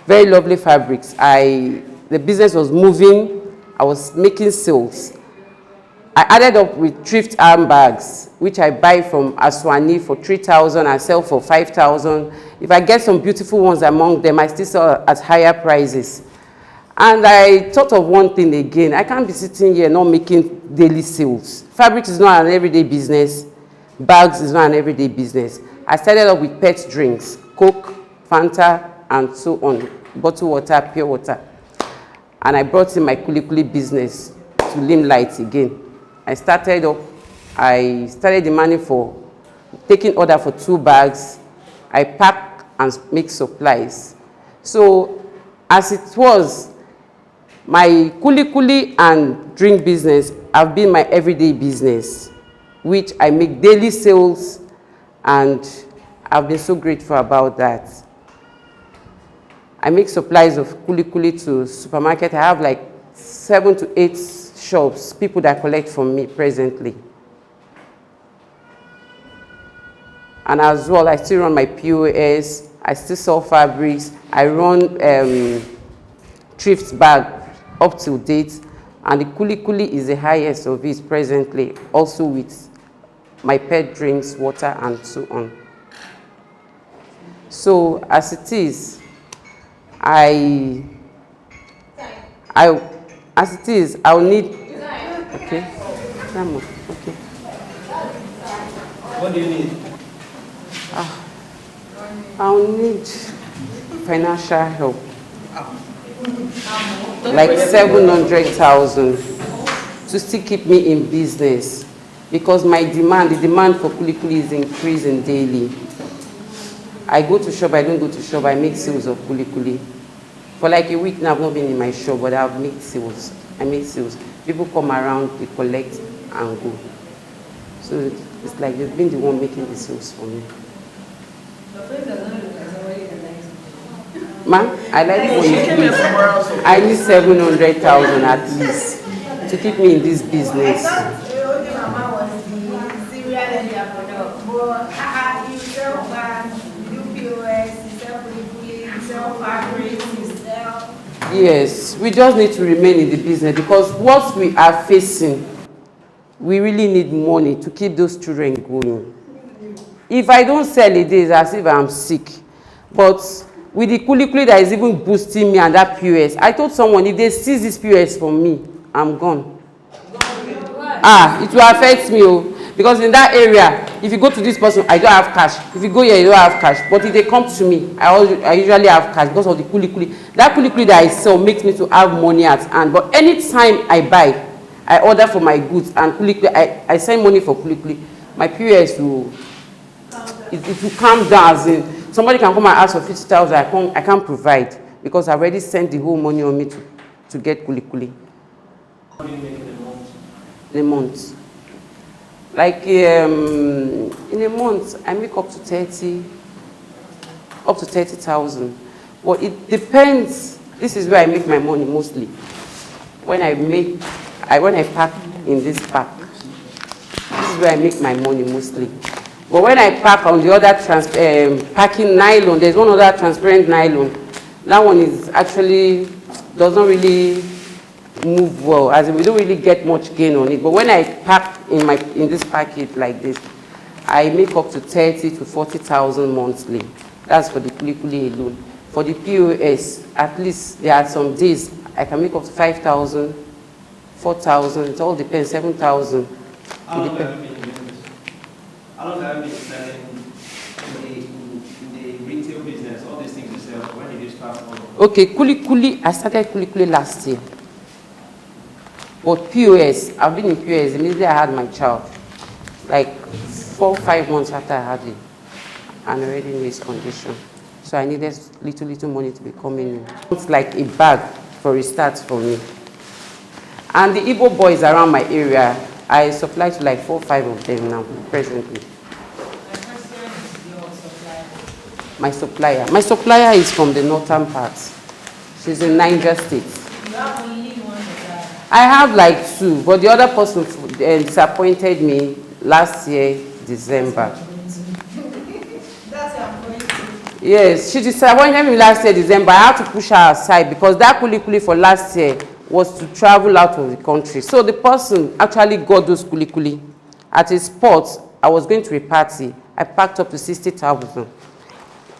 Very lovely fabrics. The business was moving. I was making sales. I added up with thrift handbags, which I buy from Aswani for 3,000 and sell for 5,000. If I get some beautiful ones among them, I still sell at higher prices. And I thought of one thing again. I can't be sitting here not making daily sales. Fabric is not an everyday business. Bags is not an everyday business. I started up with pet drinks, Coke, Fanta, and so on. Bottled water, pure water. And I brought in my kuli business to limelight again. I started demanding for, taking order for 2 bags. I pack and make supplies. So as it was, my kuli and drink business have been my everyday business, which I make daily sales, and I've been so grateful about that. I make supplies of kuli to supermarket. I have like 7 to 8 shops, people that collect from me presently. And as well, I still run my POS. I still sell fabrics. I run thrift bag up to date, and the kuli is the highest of it presently, also with my pet drinks, water, and so on. So as it is, I'll need, okay, okay. What do you need? I'll need financial help. Like 700,000 to still keep me in business, because the demand for kuli is increasing daily. I go to shop, I don't go to shop, I make sales of kuli. For like a week now, I've not been in my shop, but I've made sales. I make sales. People come around, they collect and go. So it's like they've been the one making the sales for me. Ma, I like money. I need 700,000 at least to keep me in this business. Yes, we just need to remain in the business, because what we are facing, we really need money to keep those children going. If I don't sell a day, it's as if I'm sick. But with the kuli that is even boosting me and that POS, I told someone, if they seize this POS from me, I'm gone. It will affect me. Because in that area, if you go to this person, I don't have cash. If you go here, you don't have cash. But if they come to me, I usually have cash because of the kuli. That kuli that I sell makes me to have money at hand. But anytime I buy, I order for my goods and kuli, I send money for kuli. My POS will, it will calm down. As in, somebody can come and ask for 50,000. I can't provide because I already sent the whole money on me to get kuli. What do you make in a month? In a month. Like in a month, I make up to 30,000. Well, it depends. This is where I make my money mostly. When I pack in this pack, this is where I make my money mostly. But when I pack on the other packing nylon, there's one other transparent nylon. That one is actually doesn't really move well, as in we don't really get much gain on it. But when I pack in this packet like this, I make up to 30,000 to 40,000 monthly. That's for the kuli alone. For the POS, at least there are some days I can make up to 5,000, 4,000. It all depends. 7,000. How long have you been doing this? How long have you been selling in the retail business? All these things you sell. When did you start? Okay, kuli. I started kuli last year. But POS, I've been in POS immediately I had my child. Like 4 or 5 months after I had it. And already in this condition. So I needed little money to be coming in. It's like a bag for a start for me. And the Igbo boys around my area, I supply to like 4 or 5 of them now, presently. My supplier. My supplier is from the northern part. She's in Niger State. You have only one supplier? I have like 2, but the other person disappointed me last year, December. That's your point. Yes, she disappointed me last year, December. I had to push her aside because that kuli for last year was to travel out of the country. So the person actually got those kuli. At a spot, I was going to a party. I packed up to 60,000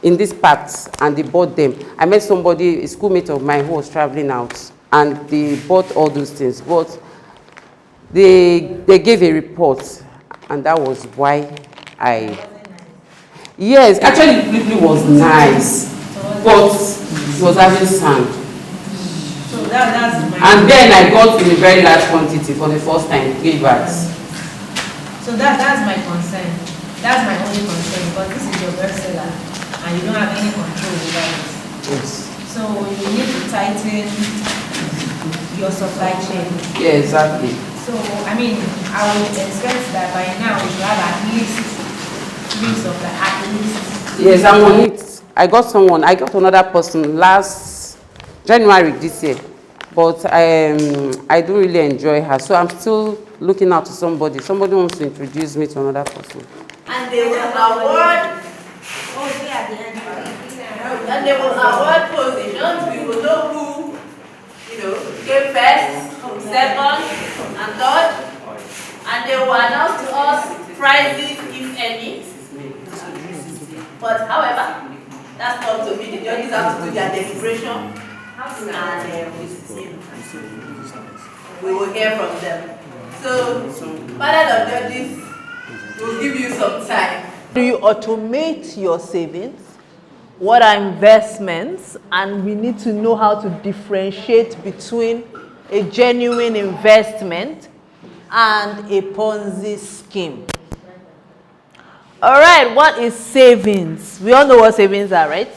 in these packs and they bought them. I met somebody, a schoolmate of mine who was traveling out and they bought all those things. But they gave a report and that was why Yes, actually the kuli was nice, but it was having sand. So that's my... And then I got in a very large quantity for the first time, 3 bags. So that's my concern. That's my only concern, because this is your bestseller and you don't have any control over it. Yes. So you need to tighten your supply chain. Yeah, exactly. So, I mean, I would expect that by now you have at least 3 supply, at least. Yes, I'm on it. I got another person last January this year, but I don't really enjoy her, so I'm still looking out to somebody. Somebody wants to introduce me to another person. And they will award. And they will award positions. We will know who, came first, second, and third. And they will announce to us prizes, if any. But however, that's not to me. The judges have to do their deliberation. And we will hear from them. So, panel of judges will give you some time. Do you automate your savings? What are investments? And we need to know how to differentiate between a genuine investment and a Ponzi scheme. All right, what is savings? We all know what savings are, right?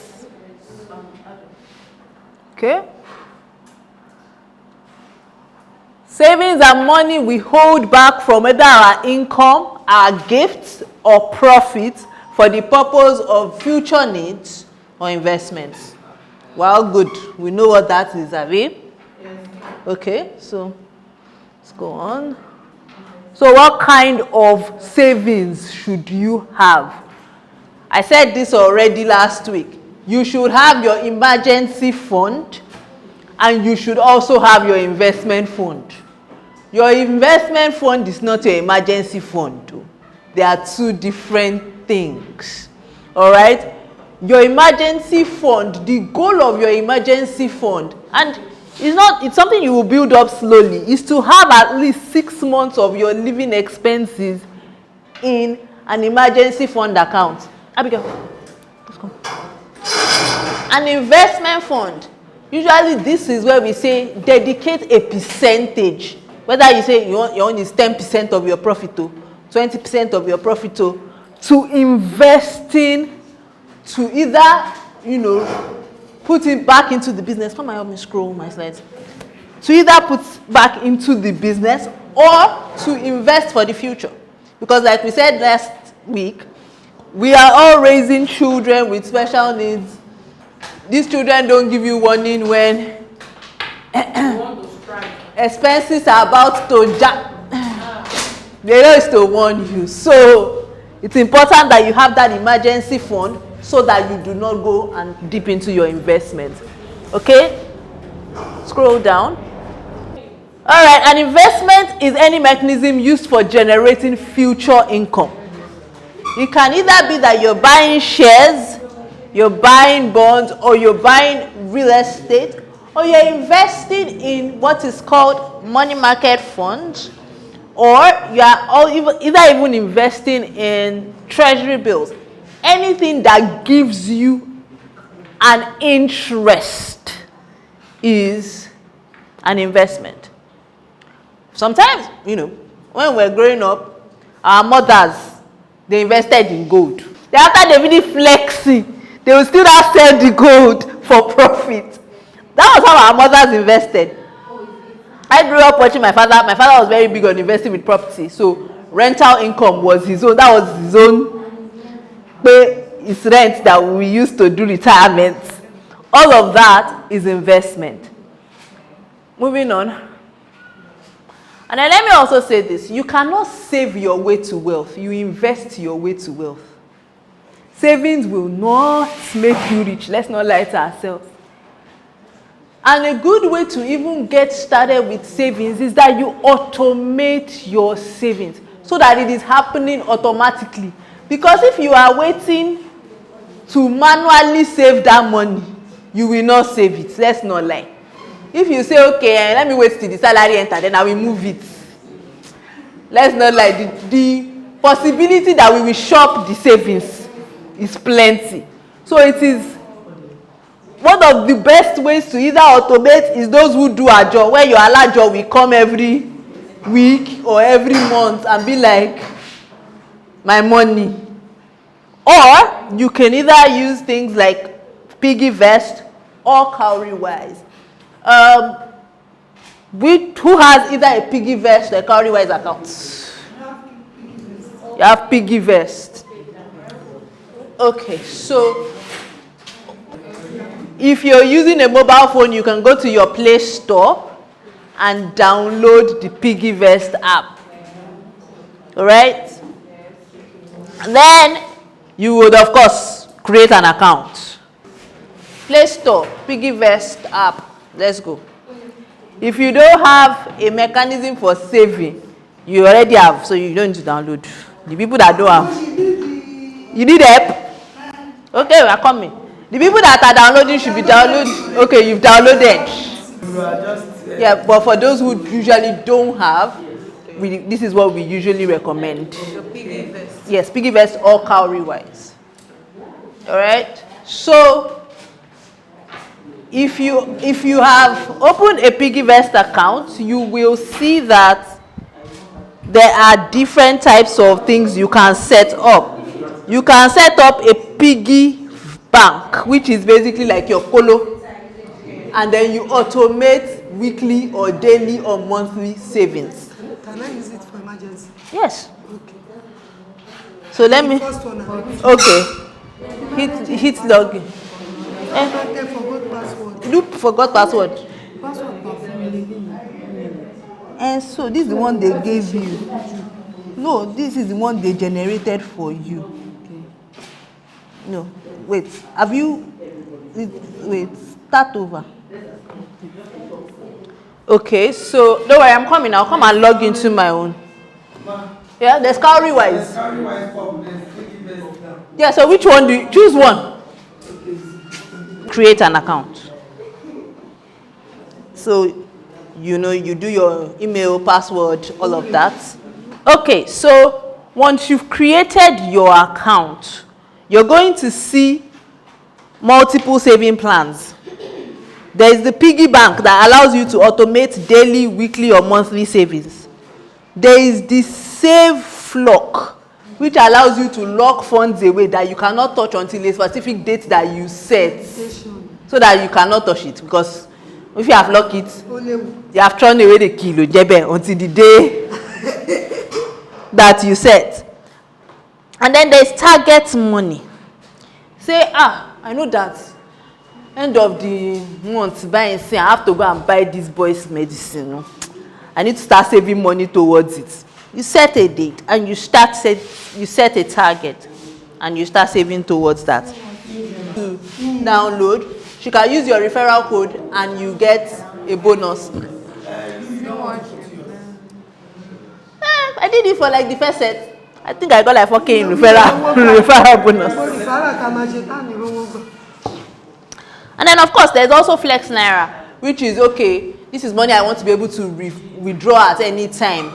Okay. Savings are money we hold back from either our income, our gifts, or profits for the purpose of future needs or investments. Well, good. We know what that is, Avi. Okay, so let's go on. So what kind of savings should you have? I said this already last week. You should have your emergency fund and you should also have your investment fund. Your investment fund is not your emergency fund. They are 2 different things. All right? Your emergency fund, the goal of your emergency fund, and it's something you will build up slowly, is to have at least 6 months of your living expenses in an emergency fund account. Abigail, let's go. An investment fund, usually this is where we say dedicate a percentage. Whether you say your own is 10% of your profit to 20% of your profit to investing, to either, put it back into the business. Come and help me scroll my slides. To either put back into the business or to invest for the future. Because like we said last week, we are all raising children with special needs. These children don't give you warning when expenses are about to jump. They know it's to warn you. So it's important that you have that emergency fund so that you do not go and dip into your investment. Okay? Scroll down. All right, an investment is any mechanism used for generating future income. It can either be that you're buying shares, you're buying bonds, or you're buying real estate, or you're investing in what is called money market funds, or you are either even investing in treasury bills. Anything that gives you an interest is an investment. Sometimes, when we're growing up, our mothers, they invested in gold. Then after they really flexing, they will still have sell the gold for profit. That was how our mothers invested. I grew up watching my father. My father was very big on investing with property. So rental income was his own. That was his own. It's rent that we used to do retirement. All of that is investment. Moving on. And then let me also say this. You cannot save your way to wealth. You invest your way to wealth. Savings will not make you rich. Let's not lie to ourselves. And a good way to even get started with savings is that you automate your savings so that it is happening automatically. Because if you are waiting to manually save that money, you will not save it. Let's not lie. If you say, okay, let me wait till the salary enter, then I will move it. Let's not lie. The possibility that we will shop the savings is plenty. So it is one of the best ways to either automate is those who do a job, where your alajo will come every week or every month and be like, my money. Or you can either use things like piggy vest or cowrie wise. Who has either a piggy vest or a cowrie wise account? You have piggy vest. Okay, so if you're using a mobile phone, you can go to your Play Store and download the Piggy Vest app. All right? And then you would, of course, create an account. Play Store, Piggy Vest app. Let's go. If you don't have a mechanism for saving, you already have, so you don't need to download. The people that don't have, you need help? Okay, we are coming. The people that are downloading should be downloaded. Okay, you've downloaded. Yeah, but for those who usually don't have, this is what we usually recommend. Piggy vest. Yes, piggy vest or cowrie wise. All right. So if you have opened a piggy vest account, you will see that there are different types of things you can set up. You can set up a piggy bank, which is basically like your colo, and then you automate weekly or daily or monthly savings. Can I use it for emergency? Yes. Okay. So let me. Okay. Hit login. I forgot password. You forgot password. Password And so this is the one they gave you. No, this is the one they generated for you. No, wait. Have you? Wait. Start over. Okay, so don't worry, I'm coming. I'll come and log into my own. Yeah, there's cowrie wise. Yeah, so which one do you choose? One. Create an account. So, you know, you do your email, password, all of that. Okay, so once you've created your account, you're going to see multiple saving plans. There is the piggy bank that allows you to automate daily, weekly, or monthly savings. There is the save flock, which allows you to lock funds away that you cannot touch until a specific date that you set, so that you cannot touch it. Because if you have locked it, you have thrown away the kilo until the day that you set. And then there's target money. Say, I know that end of the month, buying, say, I have to go and buy this boy's medicine. No? I need to start saving money towards it. You set a date and you set a target and you start saving towards that. To download, you can use your referral code and you get a bonus. I did it for like the first set. I think I got like 4K in referral bonus. And then of course there's also Flex Naira, which is okay, this is money I want to be able to withdraw at any time.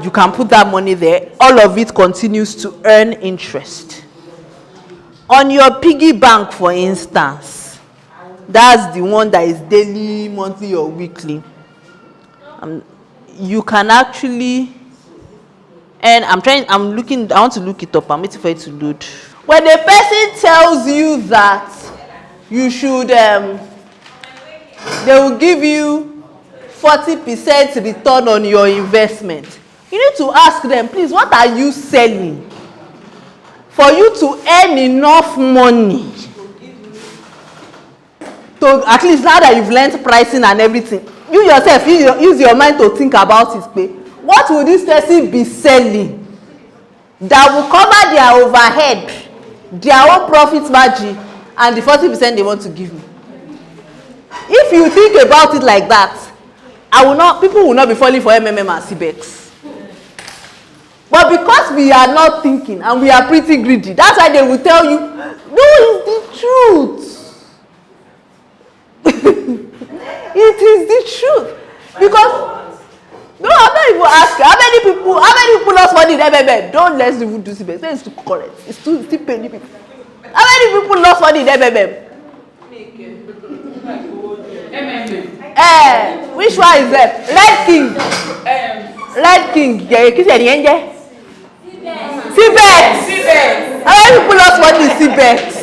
You can put that money there. All of it continues to earn interest. On your piggy bank, for instance, that's the one that is daily, monthly, or weekly. You can actually, and I want to look it up. I'm waiting for it to load. When a person tells you that you should, they will give you 40% return on your investment. You need to ask them, please, what are you selling for you to earn enough money to, at least now that you've learned pricing and everything, you yourself use your mind to think about it. What will this person be selling that will cover their overhead, their own profit margin, and the 40% they want to give me? If you think about it like that, people will not be falling for MMM and CBEX. But because we are not thinking and we are pretty greedy, that's why they will tell you, no, it's the truth. It is the truth. Because, no, I'm not even asking, how many people lost money in MMM? Don't let's even do CBEX. It's too correct. It's still paying people. How many people lost money in MMM? Which one is that? Red King. Red King. CBEX. How many people lost money in CBEX?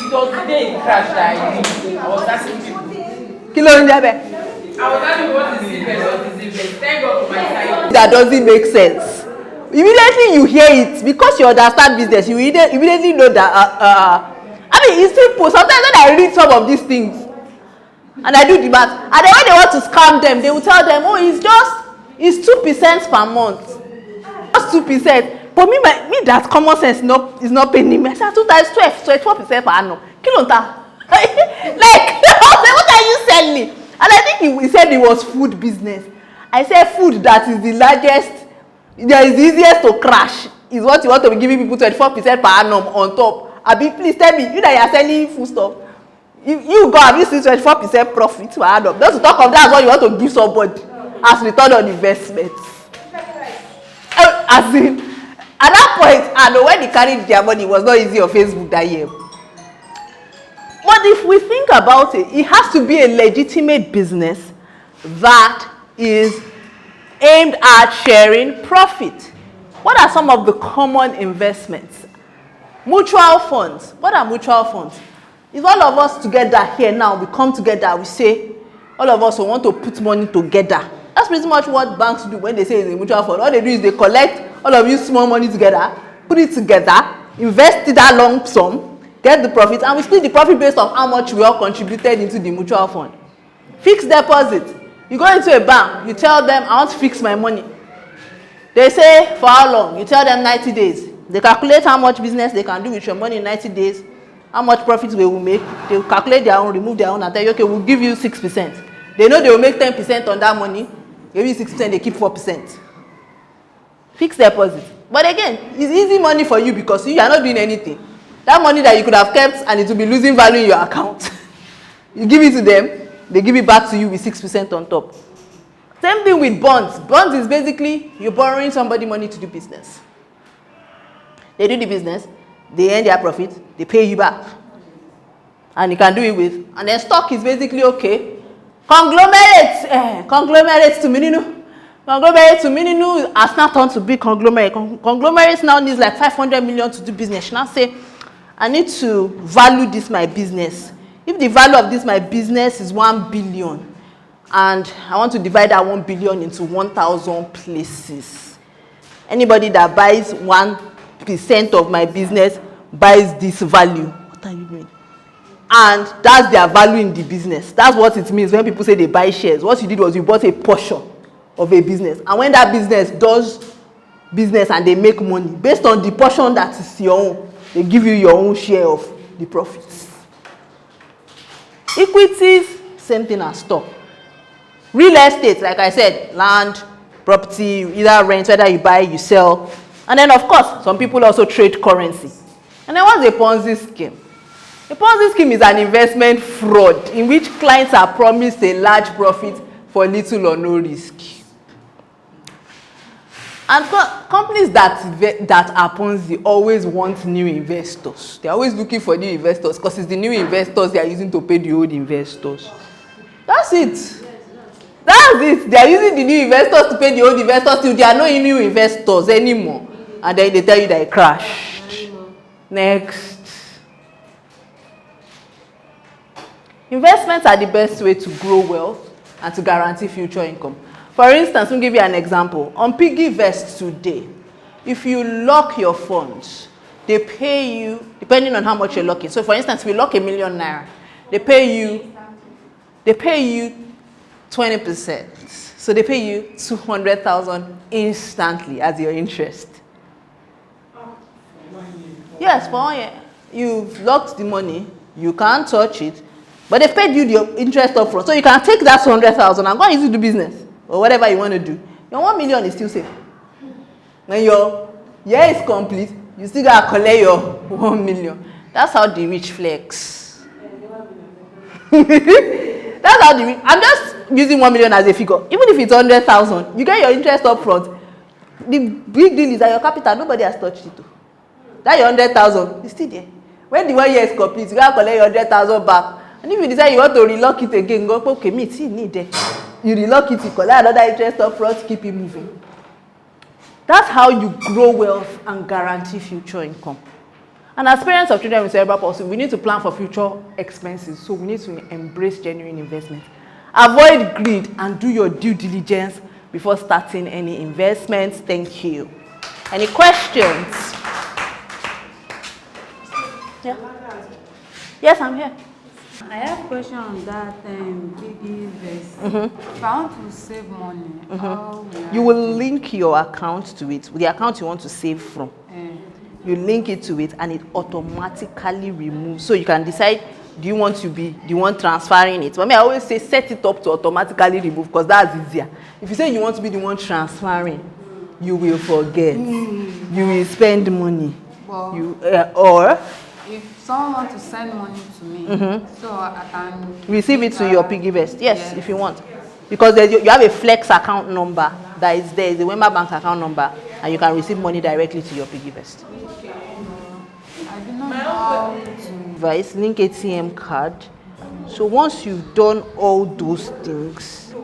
It was the day it crashed that I was asking people. I was asking what is CBEX, what is CBEX. Thank God for my time. That doesn't make sense. Immediately you hear it, because you understand business, you immediately know that, it's simple. Sometimes when I read some of these things, and I do the math, and then when they want to scam them, they will tell them, oh, it's 2% per month. Just 2%. But me that common sense is not paying me. I said 2 times 12, 24% per annum. Kilonta. Like, what are you selling? And I think he said it was food business. I said food that is the largest, that is the easiest to crash, is what you want to be giving people 24% per annum on top. Abi, please tell me, you that you are selling food stuff, you go have you see 24% profit per annum. Just to talk of that's what you want to give somebody as return on investment. As in, at that point, I know when they carried their money, it was not easy on Facebook that year. But if we think about it, it has to be a legitimate business that is aimed at sharing profit. What are some of the common investments? Mutual funds. What are mutual funds? If all of us together here now, we come together, we say, all of us want to put money together. That's pretty much what banks do when they say it's a mutual fund. All they do is they collect all of you small money together, put it together, invest it that lump sum, get the profit, and we split the profit based on how much we all contributed into the mutual fund. Fixed deposit. You go into a bank, you tell them, I want to fix my money. They say, for how long? You tell them 90 days. They calculate how much business they can do with your money in 90 days, how much profit we will make. They will calculate their own, remove their own, and tell you, okay, we'll give you 6%. They know they will make 10% on that money. Give you 6%, they keep 4%. Fixed deposit. But again, it's easy money for you because you are not doing anything. That money that you could have kept and it will be losing value in your account. You give it to them, they give it back to you with 6% on top. Same thing with bonds. Bonds is basically you're borrowing somebody money to do business. They do the business, they earn their profit, they pay you back. And you can do it with. And then stock is basically okay. Conglomerates to Mininu. Conglomerate to Mininu has now turned to big conglomerate. Conglomerates now needs like 500 million to do business. She now say, I need to value this my business. If the value of this my business is 1 billion, and I want to divide that 1 billion into 1,000 places. Anybody that buys 1% of my business buys this value. What are you doing? And that's their value in the business. That's what it means when people say they buy shares. What you did was you bought a portion of a business. And when that business does business and they make money, based on the portion that is your own, they give you your own share of the profits. Equities, same thing as stock. Real estate, like I said, land, property, either rent, whether you buy, you sell. And then, of course, some people also trade currency. And then what's a Ponzi scheme? A Ponzi scheme is an investment fraud in which clients are promised a large profit for little or no risk. And companies that are Ponzi always want new investors. They're always looking for new investors because it's the new investors they are using to pay the old investors. That's it. That's it. They are using the new investors to pay the old investors till there are no new investors anymore. And then they tell you that it crashed. Next. Investments are the best way to grow wealth and to guarantee future income. For instance, we'll give you an example. On PiggyVest today, if you lock your funds, they pay you, depending on how much you're locking. So for instance, if you lock ₦1,000,000, they pay you 20%. So they pay you 200,000 instantly as your interest. Yes, for 1 year. You've locked the money, you can't touch it, but they've paid you the interest up front. So you can take that 200,000 and go and use it to do business or whatever you want to do. Your 1 million is still safe. When your year is complete, you still got to collect your 1 million. That's how the rich flex. That's how the rich, I'm just using 1 million as a figure. Even if it's 100,000, you get your interest up front. The big deal is that your capital, nobody has touched it. That your 100,000 is still there. When the 1 year is complete, you got to collect your 100,000 back. And if you decide you want to relock it again, go, okay, me, see, need it. You relock it, you collect another interest up front, keep it moving. That's how you grow wealth and guarantee future income. And as parents of children with cerebral palsy, we need to plan for future expenses. So we need to embrace genuine investment. Avoid greed and do your due diligence before starting any investments. Thank you. Any questions? Yeah. Yes, I'm here. I have a question on that PiggyVest. If I want to save money, how will you will link your account to it, the account you want to save from. You link it to it and it automatically removes. So you can decide, do you want to be the one transferring it? But I always say set it up to automatically remove because that's easier. If you say you want to be the one transferring, you will forget. You will spend money. Well, or if someone wants to send money to me, so I can receive it to your PiggyVest. Yes, if you want. Because you have a flex account number that is there, the Wema Bank account number, and you can receive money directly to your PiggyVest. I do not know how to Device, link ATM card. So once you've done all those things,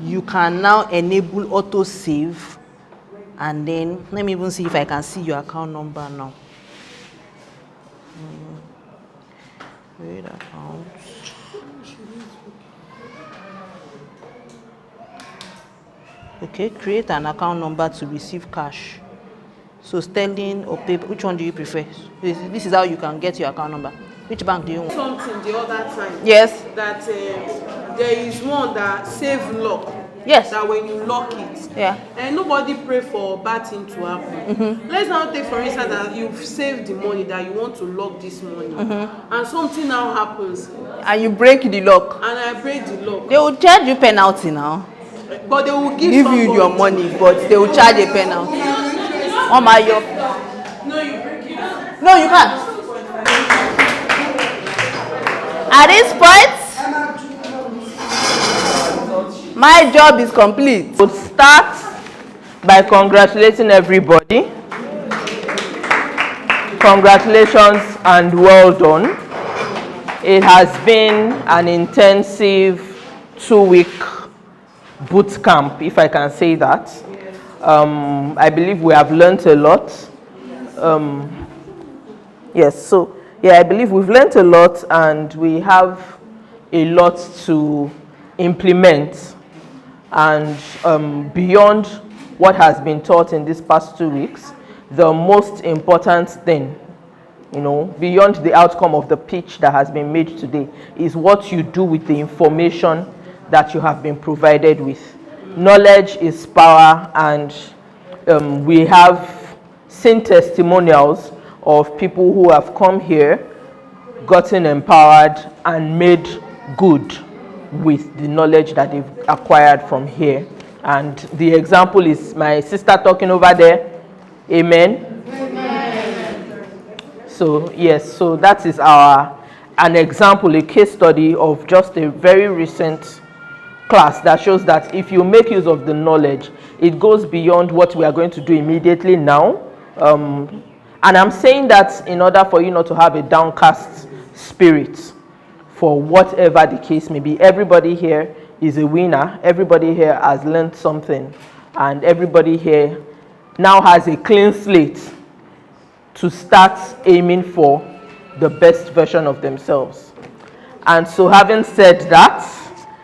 you can now enable auto save, and then let me even see if I can see your account number now. Create account. Okay, create an account number to receive cash. So sterling or paper, which one do you prefer? This is how you can get your account number. Which bank do you want? Something the other time. Yes. That there is one that save lock. Yes. That when you lock it, and nobody pray for bad thing to happen. Let's now take for instance that you've saved the money that you want to lock this money, and something now happens. And you break the lock. And I break the lock. They will charge you penalty now. But they will give you your money, but they will charge a penalty. On my yo. No, you break it. No, you can't. At this point, my job is complete. We'll start by congratulating everybody. Congratulations and well done. It has been an intensive 2-week boot camp, if I can say that. I believe we have learned a lot. I believe we've learned a lot and we have a lot to implement. And beyond what has been taught in these past 2 weeks, the most important thing, beyond the outcome of the pitch that has been made today, is what you do with the information that you have been provided with. Knowledge is power, and we have seen testimonials of people who have come here, gotten empowered, and made good with the knowledge that they've acquired from here. And the example is my sister talking over there. Amen. So yes, so that is an example, a case study of just a very recent class that shows that if you make use of the knowledge, it goes beyond what we are going to do immediately now. And I'm saying that in order for you not to have a downcast spirit for whatever the case may be. Everybody here is a winner. Everybody here has learned something, and everybody here now has a clean slate to start aiming for the best version of themselves. And so having said that,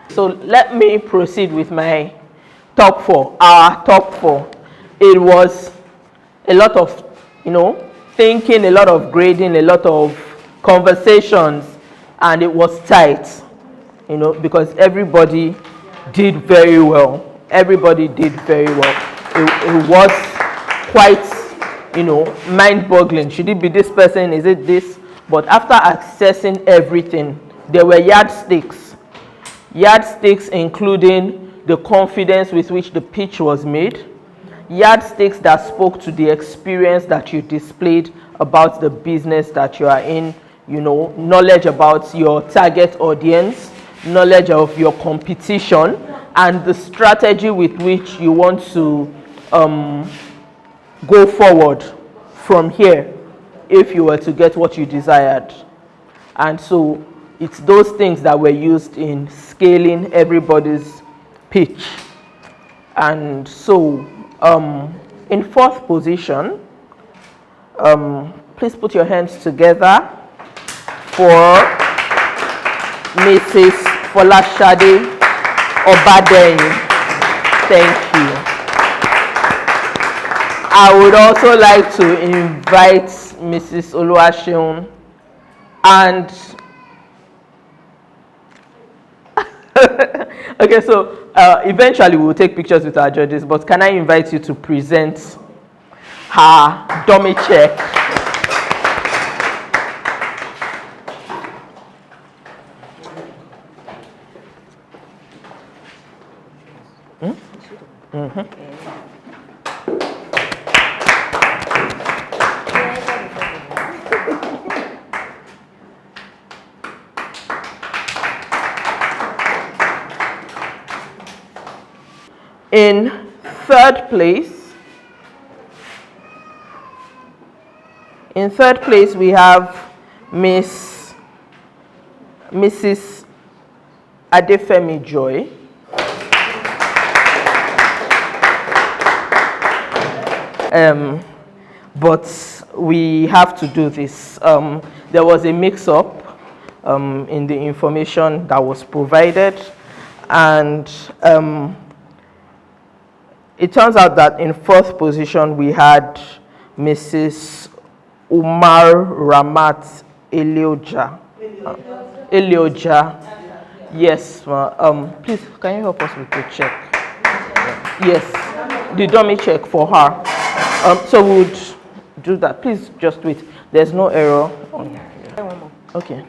so let me proceed with my top 4, our top 4. It was a lot of, thinking, a lot of grading, a lot of conversations, and it was tight, because everybody did very well. Everybody did very well. It was quite, mind-boggling. Should it be this person? Is it this? But after accessing everything, there were yardsticks. Yardsticks including the confidence with which the pitch was made. Yardsticks that spoke to the experience that you displayed about the business that you are in. Knowledge about your target audience, knowledge of your competition, and the strategy with which you want to go forward from here if you were to get what you desired. And so it's those things that were used in scaling everybody's pitch. And so in 4th position, please put your hands together for Mrs. Folashade Obadeni. Thank you. I would also like to invite Mrs. Oluwaseun and okay, so eventually we'll take pictures with our judges, but can I invite you to present her dummy check? In 3rd place, we have Mrs. Adefemi Joy. But we have to do this. There was a mix-up in the information that was provided, and it turns out that in 4th position we had Mrs. Umar Ramat Elioja. Yes, please, can you help us with the check? Yes, the dummy check for her. So we would do that. Please just wait. There's no error on here. Okay.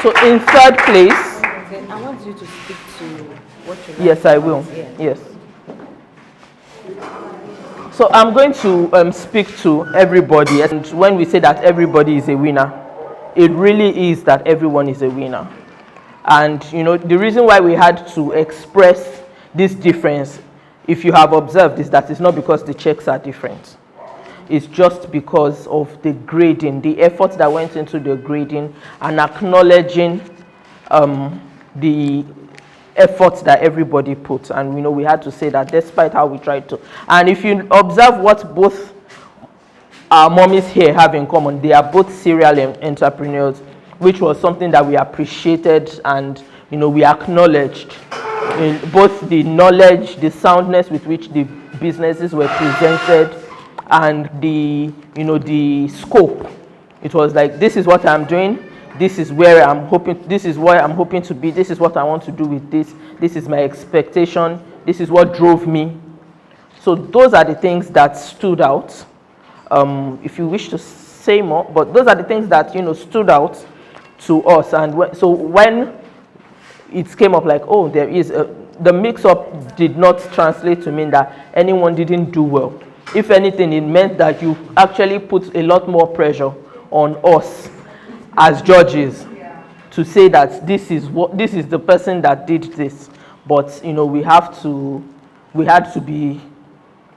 So in 3rd place, I want you to speak to what you like. Yes, I will. Yeah. Yes. So I'm going to speak to everybody. And when we say that everybody is a winner, it really is that everyone is a winner. And you know, the reason why we had to express this difference, if you have observed, is that it's not because the checks are different. It's just because of the grading, the effort that went into the grading, and acknowledging the effort that everybody put. And you know, we had to say that despite how we tried to. And if you observe what both our mommies here have in common, they are both serial entrepreneurs, which was something that we appreciated and you know, we acknowledged in both the knowledge, the soundness with which the businesses were presented, and the, you know, the scope. It was like, this is what I'm doing, this is where I'm hoping, this is where I'm hoping to be, this is what I want to do with this, this is my expectation, this is what drove me. So those are the things that stood out. If you wish to say more, but those are the things that, you know, stood out to us. And so when it came up like, oh, there is the mix-up did not translate to mean that anyone didn't do well. If anything, it meant that you actually put a lot more pressure on us as judges to say that this is the person that did this. But you know, we had to be,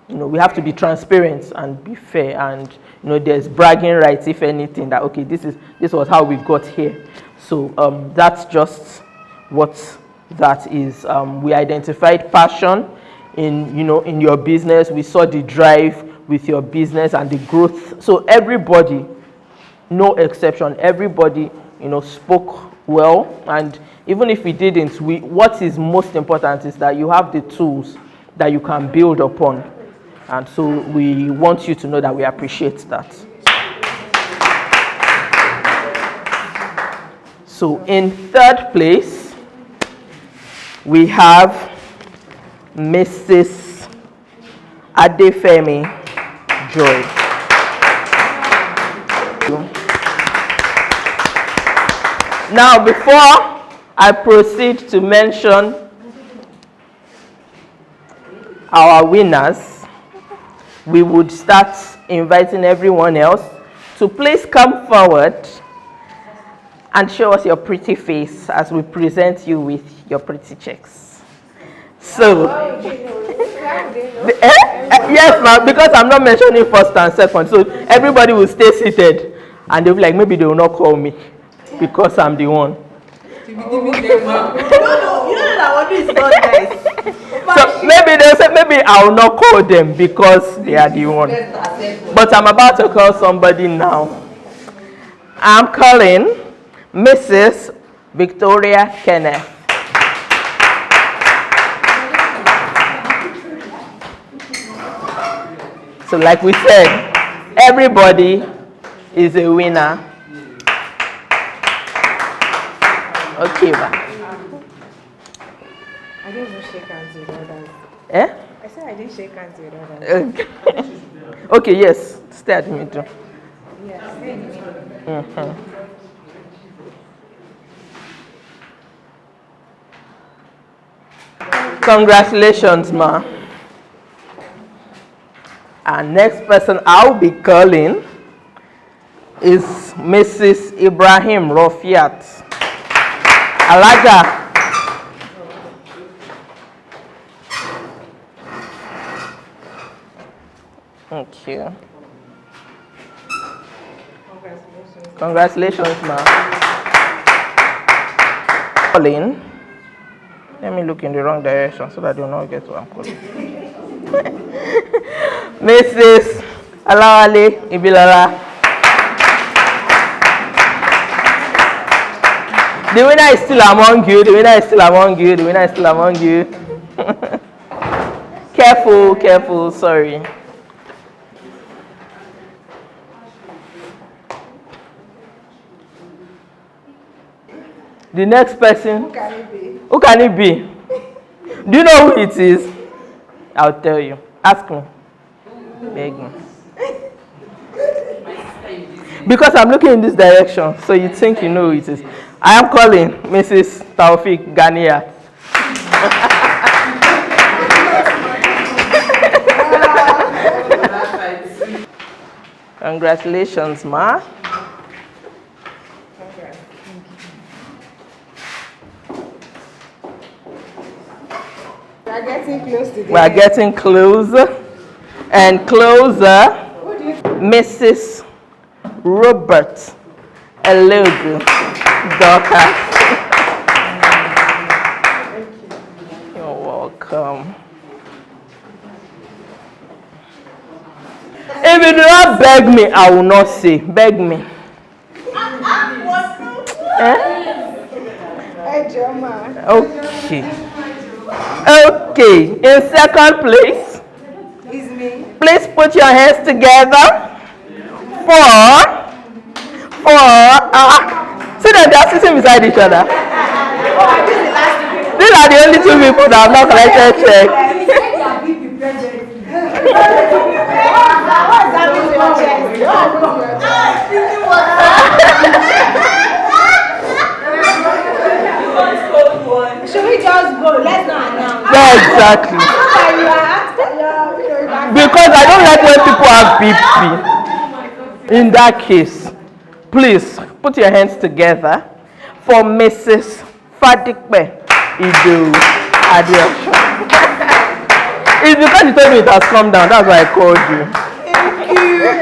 you know, we have to be transparent and be fair, and you know, there's bragging rights, if anything, that okay, this was how we got here. So that's just what that is. We identified passion in, you know, in your business. We saw the drive with your business and the growth. So everybody, no exception, everybody, you know, spoke well. And even if we didn't, what is most important is that you have the tools that you can build upon. And so we want you to know that we appreciate that. So in third place, we have Mrs. Adefemi Joy. Now, before I proceed to mention our winners, we would start inviting everyone else to please come forward and show us your pretty face as we present you with your pretty checks. So, yes, ma'am, because I'm not mentioning first and second, so everybody will stay seated, and they'll be like, maybe they will not call me because I'm the one. You don't know that what is not nice. So maybe they'll say, maybe I will not call them because they are the one. But I'm about to call somebody now. I'm calling Mrs. Victoria Kenneth. So like we said, everybody is a winner. Okay, bye. I didn't even shake hands with others. Eh? I said I didn't shake hands with others. Okay, yes. Stay at the middle. Yeah, stay in the middle. Congratulations, ma. And next person I'll be calling is Mrs. Ibrahim Rofiat. Alaja. Thank you. Congratulations, ma. Calling. Let me look in the wrong direction so that they'll not get what I'm calling. Mrs. Alawale Ibilala. The winner is still among you. The winner is still among you. The winner is still among you. Careful, careful. Sorry. The next person. Who can it be? Who can it be? Do you know who it is? I'll tell you. Ask me. Beg me. Because I'm looking in this direction, so you think you know who it is. I am calling Mrs. Taufik Ganiya. Congratulations, ma. We are getting close to the We are end. getting closer and closer. Mrs. Robert Elogu Dorcas. You're welcome. If you do not beg me, I will not say. Beg me. Hey, Joma. Okay. Okay. In second place, Is me. please put your hands together for see that they are sitting beside each other. These are the only two people that have not collected check. Should we just go? Let's not announce. Yeah, exactly. Because I don't like when people have BP. In that case, please put your hands together for Mrs. Fadikpe Ido Adeosun. It's because you told me it has come down. That's why I called you.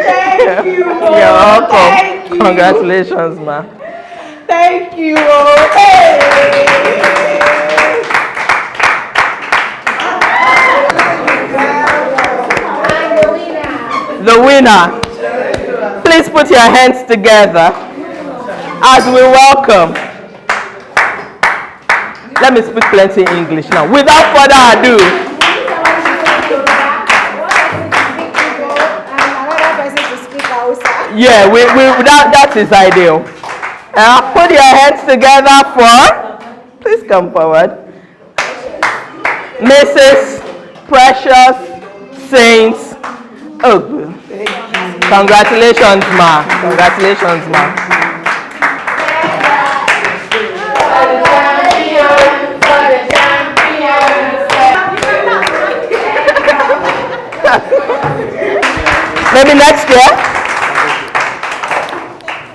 Thank you. You're welcome. Thank you. Congratulations, ma. Thank you. Hey. The winner. Please put your hands together as we welcome. Let me speak plenty English now. Without further ado. Yeah, that is ideal. Put your hands together for, please come forward, Mrs. Precious Saints. Oh, congratulations, ma. Congratulations, ma. Maybe next year.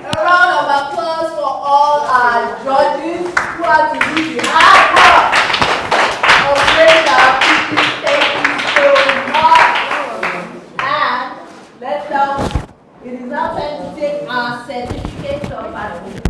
A round of applause for all our judges who had to do the hard work of making our pictures. Thank you so much. And let's now, it is now time to take our certificate of admission.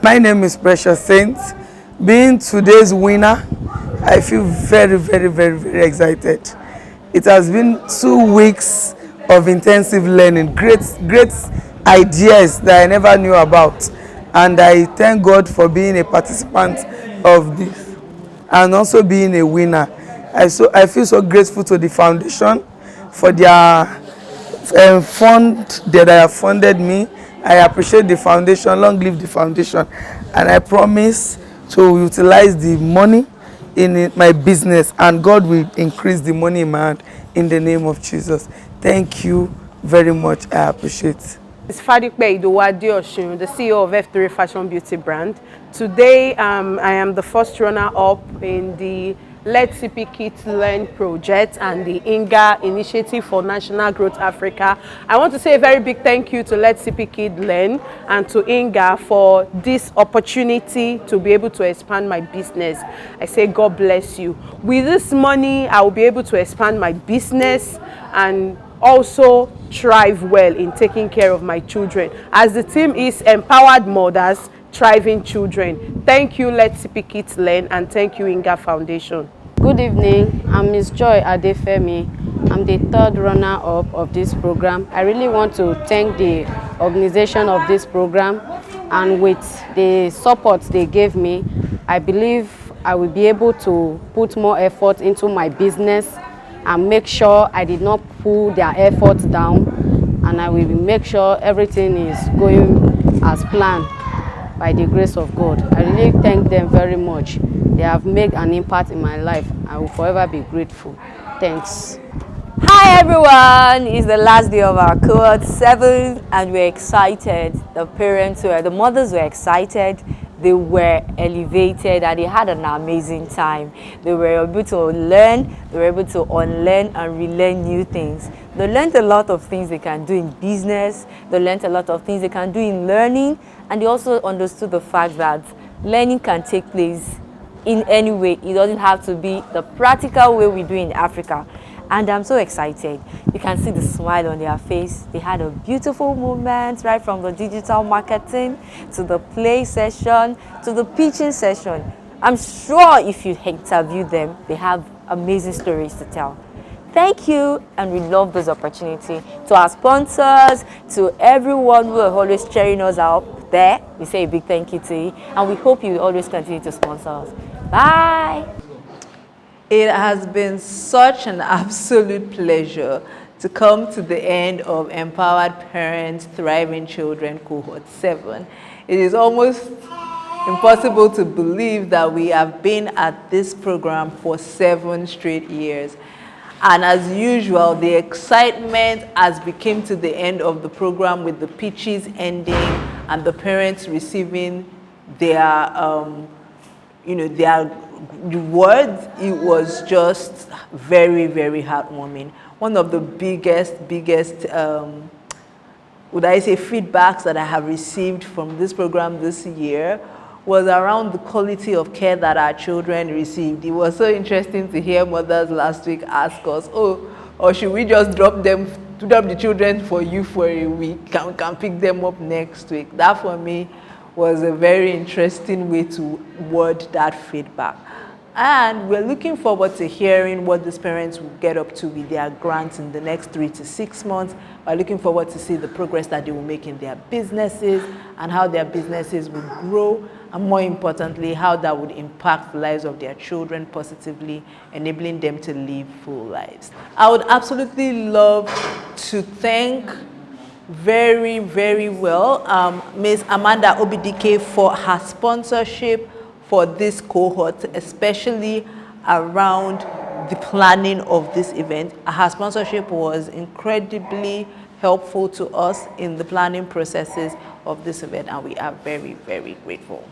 My name is Precious Saints. Being today's winner, I feel very, very, very, very excited. It has been 2 weeks of intensive learning, great ideas that I never knew about. And I thank God for being a participant of this and also being a winner. I feel so grateful to the foundation for their fund that they have funded me. I appreciate the foundation. Long live the foundation. And I promise to utilize the money in my business, and God will increase the money in my hand in the name of Jesus. Thank you very much. I appreciate it. It's Fadikpe Ido Adeosun, the CEO of F3 Fashion Beauty brand. Today, I am the first runner-up in the Let CP Kids Learn project and the INGA Initiative for National Growth Africa. I want to say a very big thank you to Let CP Kids Learn and to INGA for this opportunity to be able to expand my business. I say God bless you. With this money, I will be able to expand my business and also thrive well in taking care of my children. As the team is Empowered Mothers, Thriving Children. Thank you, Let CP Kids Learn, and thank you, INGA Foundation. Good evening. I'm Miss Joy Adefemi. I'm I'm the third runner-up of this program. I really want to thank the organization of this program, and with the support they gave me, I believe I will be able to put more effort into my business and make sure I did not pull their efforts down, and I will make sure everything is going as planned by the grace of God. I really thank them very much. They have made an impact in my life. I will forever be grateful. Thanks. Hi everyone, it's the last day of our cohort 7 and we're excited. The mothers were excited, they were elevated, and they had an amazing time. They were able to learn, they were able to unlearn and relearn new things. They learned a lot of things they can do in business, they learned a lot of things they can do in learning, and they also understood the fact that learning can take place in any way. It doesn't have to be the practical way we do in Africa. And I'm so excited. You can see the smile on their face. They had a beautiful moment, right from the digital marketing to the play session to the pitching session. I'm sure if you interview them, they have amazing stories to tell. Thank you, and we love this opportunity. To our sponsors, to everyone who are always cheering us out there, we say a big thank you to you, and we hope you will always continue to sponsor us. Bye. It has been such an absolute pleasure to come to the end of Empowered Parents, Thriving Children Cohort 7. It is almost impossible to believe that we have been at this program for 7 straight years. And as usual, the excitement as we came to the end of the program with the pitches ending and the parents receiving their, their rewards, it was just very, very heartwarming. One of the biggest, would I say, feedbacks that I have received from this program this year was around the quality of care that our children received. It was so interesting to hear mothers last week ask us, or should we just drop the children for you for a week? Can pick them up next week? That for me was a very interesting way to word that feedback. And we're looking forward to hearing what these parents will get up to with their grants in the next 3 to 6 months. We're looking forward to see the progress that they will make in their businesses and how their businesses will grow, and more importantly, how that would impact the lives of their children positively, enabling them to live full lives. I would absolutely love to thank very, very well Ms. Amanda Obidike for her sponsorship for this cohort, especially around the planning of this event. Her sponsorship was incredibly helpful to us in the planning processes of this event, and we are very, very grateful.